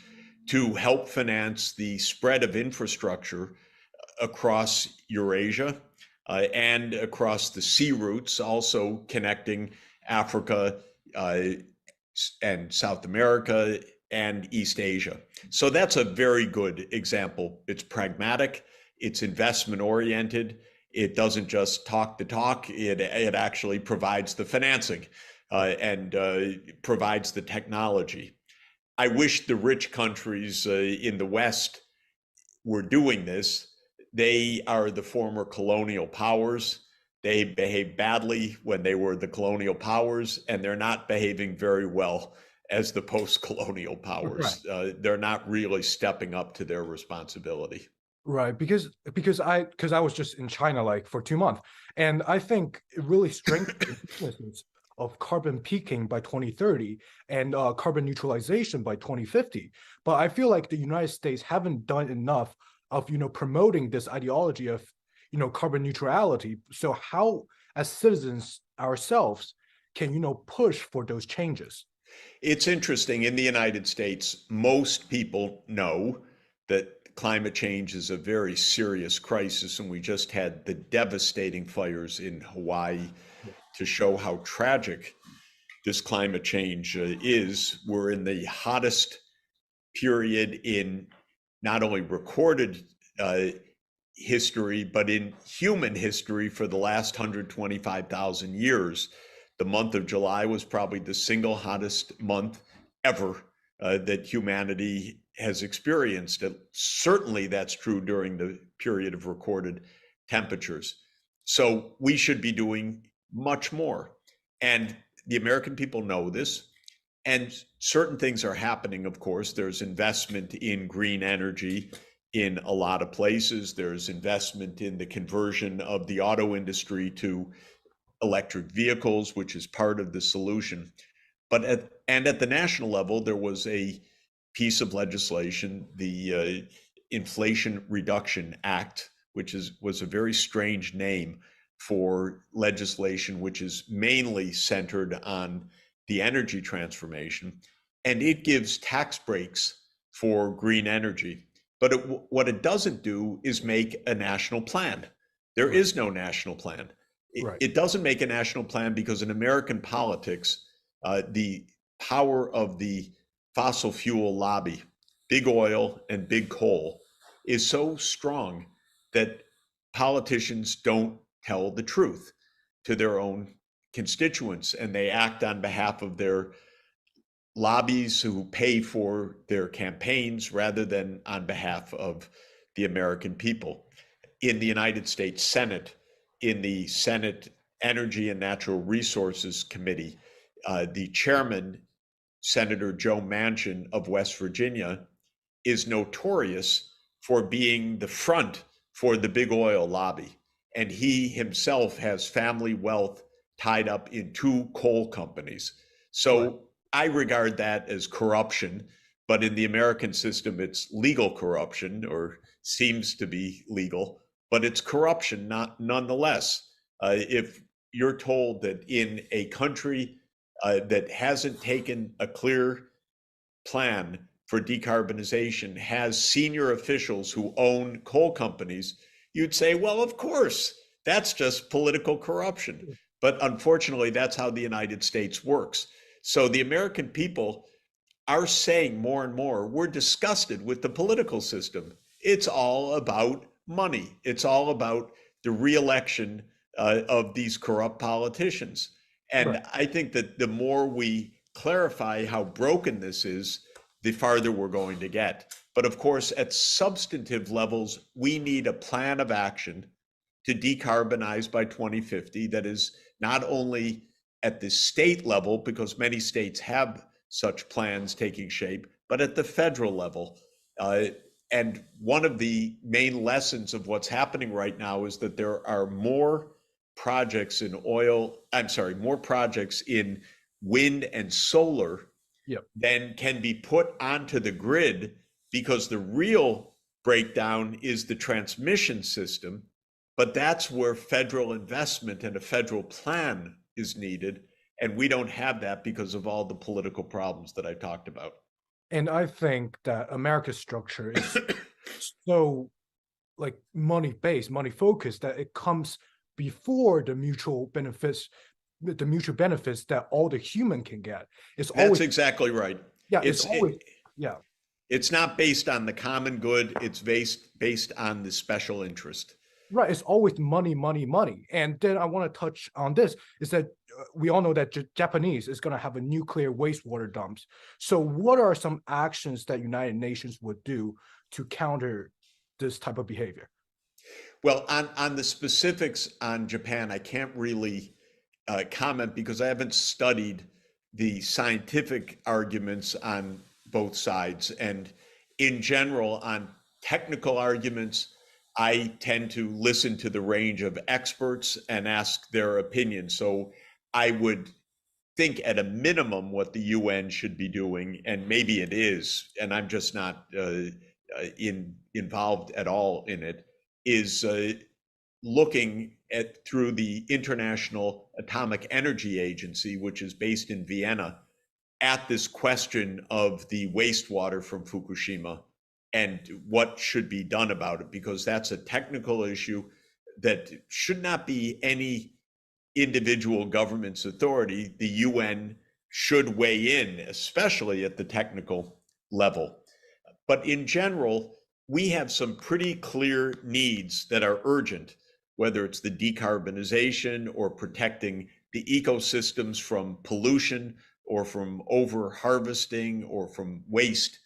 to help finance the spread of infrastructure across Eurasia and across the sea routes, also connecting Africa and South America and East Asia. So that's a very good example. It's pragmatic, it's investment oriented, it doesn't just talk the talk, it actually provides the financing and provides the technology. I wish the rich countries in the West were doing this. They are the former colonial powers. They behaved badly when they were the colonial powers, and they're not behaving very well as the post-colonial powers. Right. They're not really stepping up to their responsibility. Right, because I was just in China like for 2 months, and I think it really strengthens businesses of carbon peaking by 2030 and carbon neutralization by 2050. But I feel like the United States haven't done enough of promoting this ideology of carbon neutrality. So how, as citizens ourselves, can push for those changes? It's interesting. In the United States, most people know that climate change is a very serious crisis, and we just had the devastating fires in Hawaii to show how tragic this climate change is. We're in the hottest period in not only recorded history, but in human history for the last 125,000 years. The month of July was probably the single hottest month ever that humanity has experienced. Certainly that's true during the period of recorded temperatures. So we should be doing much more. And the American people know this. And certain things are happening, of course. There's investment in green energy in a lot of places. There's investment in the conversion of the auto industry to electric vehicles, which is part of the solution. But at the national level, there was a piece of legislation, the Inflation Reduction Act, which was a very strange name for legislation, which is mainly centered on the energy transformation, and it gives tax breaks for green energy. But what it doesn't do is make a national plan. There is no national plan. It doesn't make a national plan because in American politics, the power of the fossil fuel lobby, big oil and big coal, is so strong that politicians don't tell the truth to their own constituents, and they act on behalf of their lobbies who pay for their campaigns rather than on behalf of the American people. In the United States Senate, in the Senate Energy and Natural Resources Committee, the chairman, Senator Joe Manchin of West Virginia, is notorious for being the front for the big oil lobby. And he himself has family wealth tied up in 2 coal companies. So I regard that as corruption, but in the American system, it's legal corruption, or seems to be legal, but it's corruption nonetheless. If you're told that in a country that hasn't taken a clear plan for decarbonization, has senior officials who own coal companies, you'd say, well, of course, that's just political corruption. But unfortunately, that's how the United States works. So the American people are saying more and more, we're disgusted with the political system. It's all about money. It's all about the re-election of these corrupt politicians. And I think that the more we clarify how broken this is, the farther we're going to get. But of course, at substantive levels, we need a plan of action to decarbonize by 2050 that is not only at the state level, because many states have such plans taking shape, but at the federal level. And one of the main lessons of what's happening right now is that there are more projects in more projects in wind and solar than can be put onto the grid, because the real breakdown is the transmission system. But that's where federal investment and a federal plan is needed. And we don't have that because of all the political problems that I talked about. And I think that America's structure is so like money-based, money-focused, that it comes before the mutual benefits that all the human can get. That's exactly right. Yeah, it's not based on the common good. It's based on the special interest. Right, it's always money, money, money. And then I want to touch on this, is that we all know that Japanese is going to have a nuclear wastewater dumps. So what are some actions that United Nations would do to counter this type of behavior? Well, on the specifics on Japan, I can't really comment because I haven't studied the scientific arguments on both sides. And in general, on technical arguments, I tend to listen to the range of experts and ask their opinion. So I would think at a minimum what the UN should be doing, and maybe it is, and I'm just not involved at all in it, is looking at through the International Atomic Energy Agency, which is based in Vienna, at this question of the wastewater from Fukushima and what should be done about it, because that's a technical issue that should not be any individual government's authority. The UN should weigh in, especially at the technical level. But in general, we have some pretty clear needs that are urgent, whether it's the decarbonization or protecting the ecosystems from pollution or from over harvesting or from waste.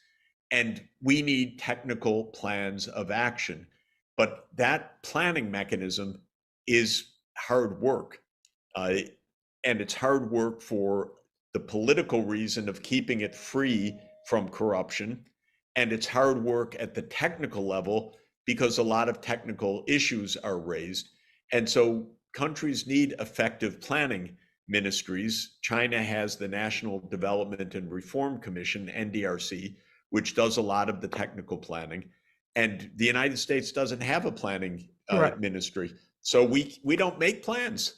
And we need technical plans of action. But that planning mechanism is hard work. And it's hard work for the political reason of keeping it free from corruption. And it's hard work at the technical level because a lot of technical issues are raised. And so countries need effective planning ministries. China has the National Development and Reform Commission, NDRC, which does a lot of the technical planning. And the United States doesn't have a planning ministry. So we don't make plans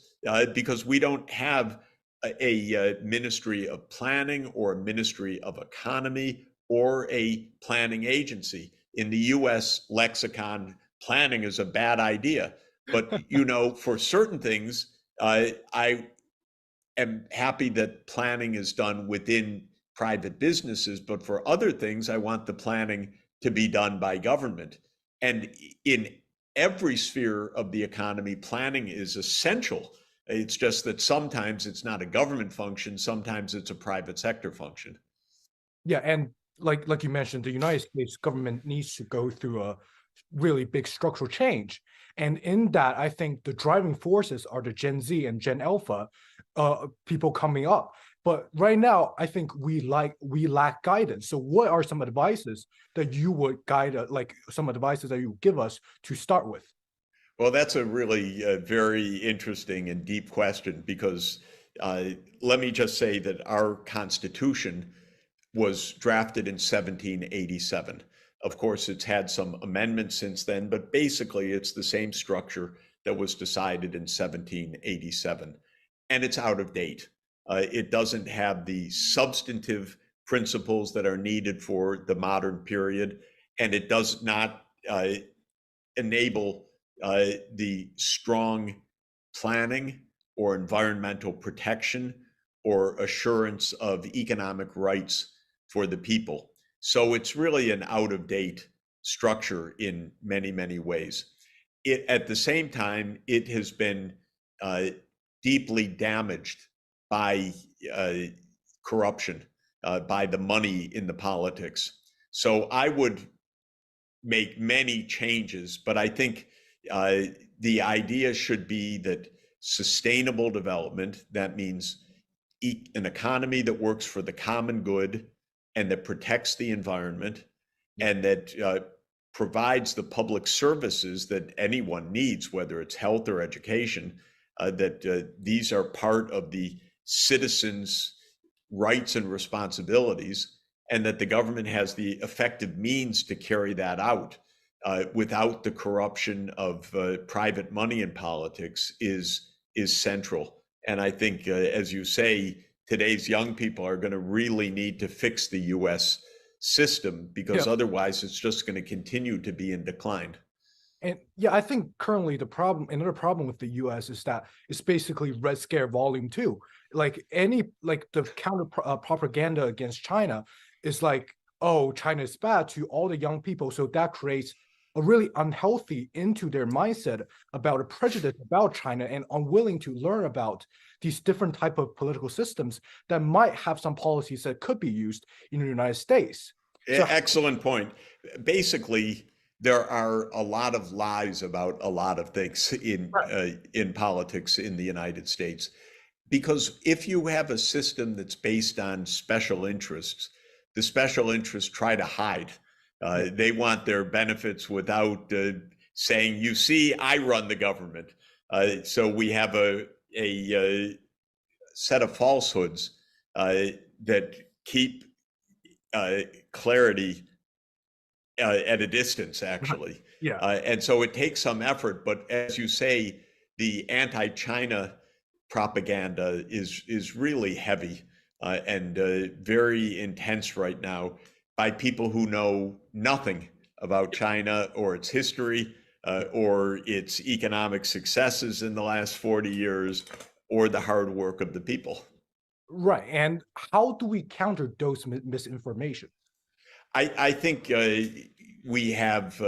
because we don't have a ministry of planning or a ministry of economy or a planning agency. In the US lexicon, planning is a bad idea. But, you know, for certain things, I am happy that planning is done within private businesses, but for other things, I want the planning to be done by government. And in every sphere of the economy, planning is essential. It's just that sometimes it's not a government function, sometimes it's a private sector function. Yeah, and like you mentioned, the United States government needs to go through a really big structural change. And in that, I think the driving forces are the Gen Z and Gen Alpha people coming up. But right now, I think we lack guidance. So what are some advices that you would guide, like some advices that you would give us to start with? Well, that's a really very interesting and deep question, because let me just say that our Constitution was drafted in 1787. Of course, it's had some amendments since then, but basically it's the same structure that was decided in 1787. And it's out of date. It doesn't have the substantive principles that are needed for the modern period, and it does not enable the strong planning or environmental protection or assurance of economic rights for the people. So it's really an out-of-date structure in many, many ways. At the same time, it has been deeply damaged by corruption, by the money in the politics. So I would make many changes, but I think the idea should be that sustainable development, that means an economy that works for the common good and that protects the environment and that provides the public services that anyone needs, whether it's health or education, that these are part of the citizens' rights and responsibilities, and that the government has the effective means to carry that out without the corruption of private money in politics is central. And I think, as you say, today's young people are going to really need to fix the US system, because otherwise it's just going to continue to be in decline. And yeah, I think currently another problem with the US is that it's basically Red Scare Volume 2. Like the counter propaganda against China is like, oh, China is bad to all the young people. So that creates a really unhealthy into their mindset about a prejudice about China and unwilling to learn about these different type of political systems that might have some policies that could be used in the United States. So, excellent point. Basically, there are a lot of lies about a lot of things in politics in the United States, because if you have a system that's based on special interests, the special interests try to hide. They want their benefits without saying, you see, I run the government. So we have a set of falsehoods that keep clarity at a distance, actually. Yeah. And so it takes some effort, but as you say, the anti-China propaganda is really heavy and very intense right now by people who know nothing about China or its history or its economic successes in the last 40 years or the hard work of the people. Right. And how do we counter those misinformation? I think we have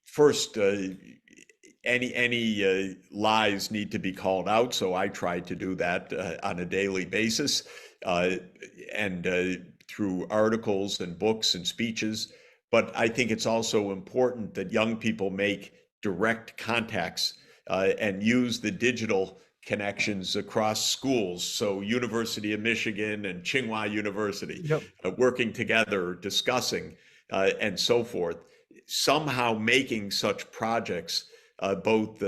first any lies need to be called out. So I try to do that on a daily basis and through articles and books and speeches. But I think it's also important that young people make direct contacts and use the digital connections across schools. So University of Michigan and Tsinghua University, Yep. Working together, discussing, and so forth. Somehow making such projects, both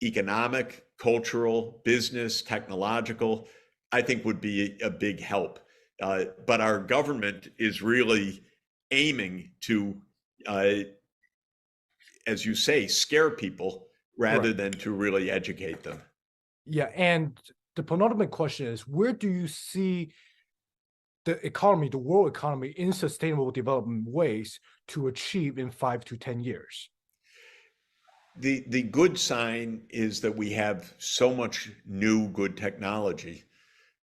economic, cultural, business, technological, I think would be a big help. But our government is really aiming to, as you say, scare people rather than to really educate them. Yeah. And the penultimate question is, where do you see the economy, the world economy, in sustainable development ways to achieve in 5 to 10 years? The good sign is that we have so much new good technology,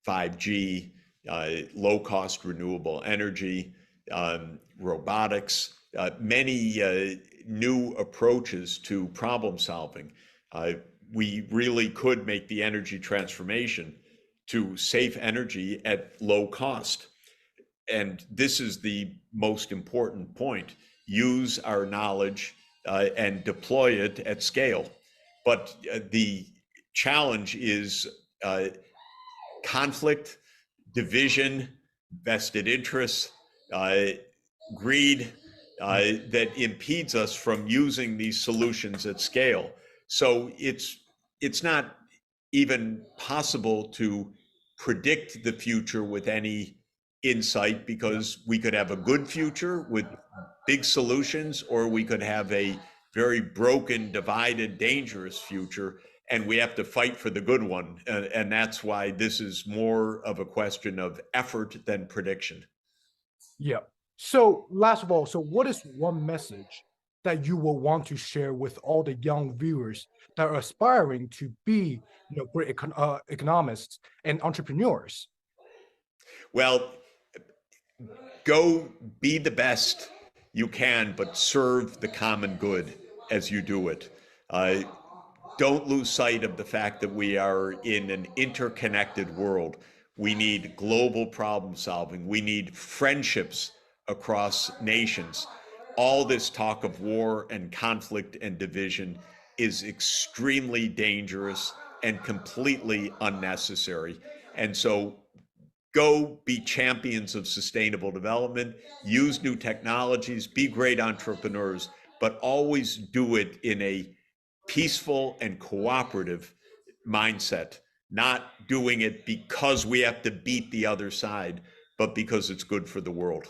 5G, low cost renewable energy, robotics, many new approaches to problem solving. We really could make the energy transformation to safe energy at low cost. And this is the most important point. Use our knowledge and deploy it at scale. But the challenge is conflict, division, vested interests, greed that impedes us from using these solutions at scale. So it's not even possible to predict the future with any insight, because we could have a good future with big solutions, or we could have a very broken, divided, dangerous future, and we have to fight for the good one. And that's why this is more of a question of effort than prediction. Yeah. So last of all, so what is one message that you will want to share with all the young viewers that are aspiring to be, great economists and entrepreneurs? Well, go be the best you can, but serve the common good as you do it. Don't lose sight of the fact that we are in an interconnected world. We need global problem solving. We need friendships across nations. All this talk of war and conflict and division is extremely dangerous and completely unnecessary. And so go be champions of sustainable development, use new technologies, be great entrepreneurs, but always do it in a peaceful and cooperative mindset, not doing it because we have to beat the other side, but because it's good for the world.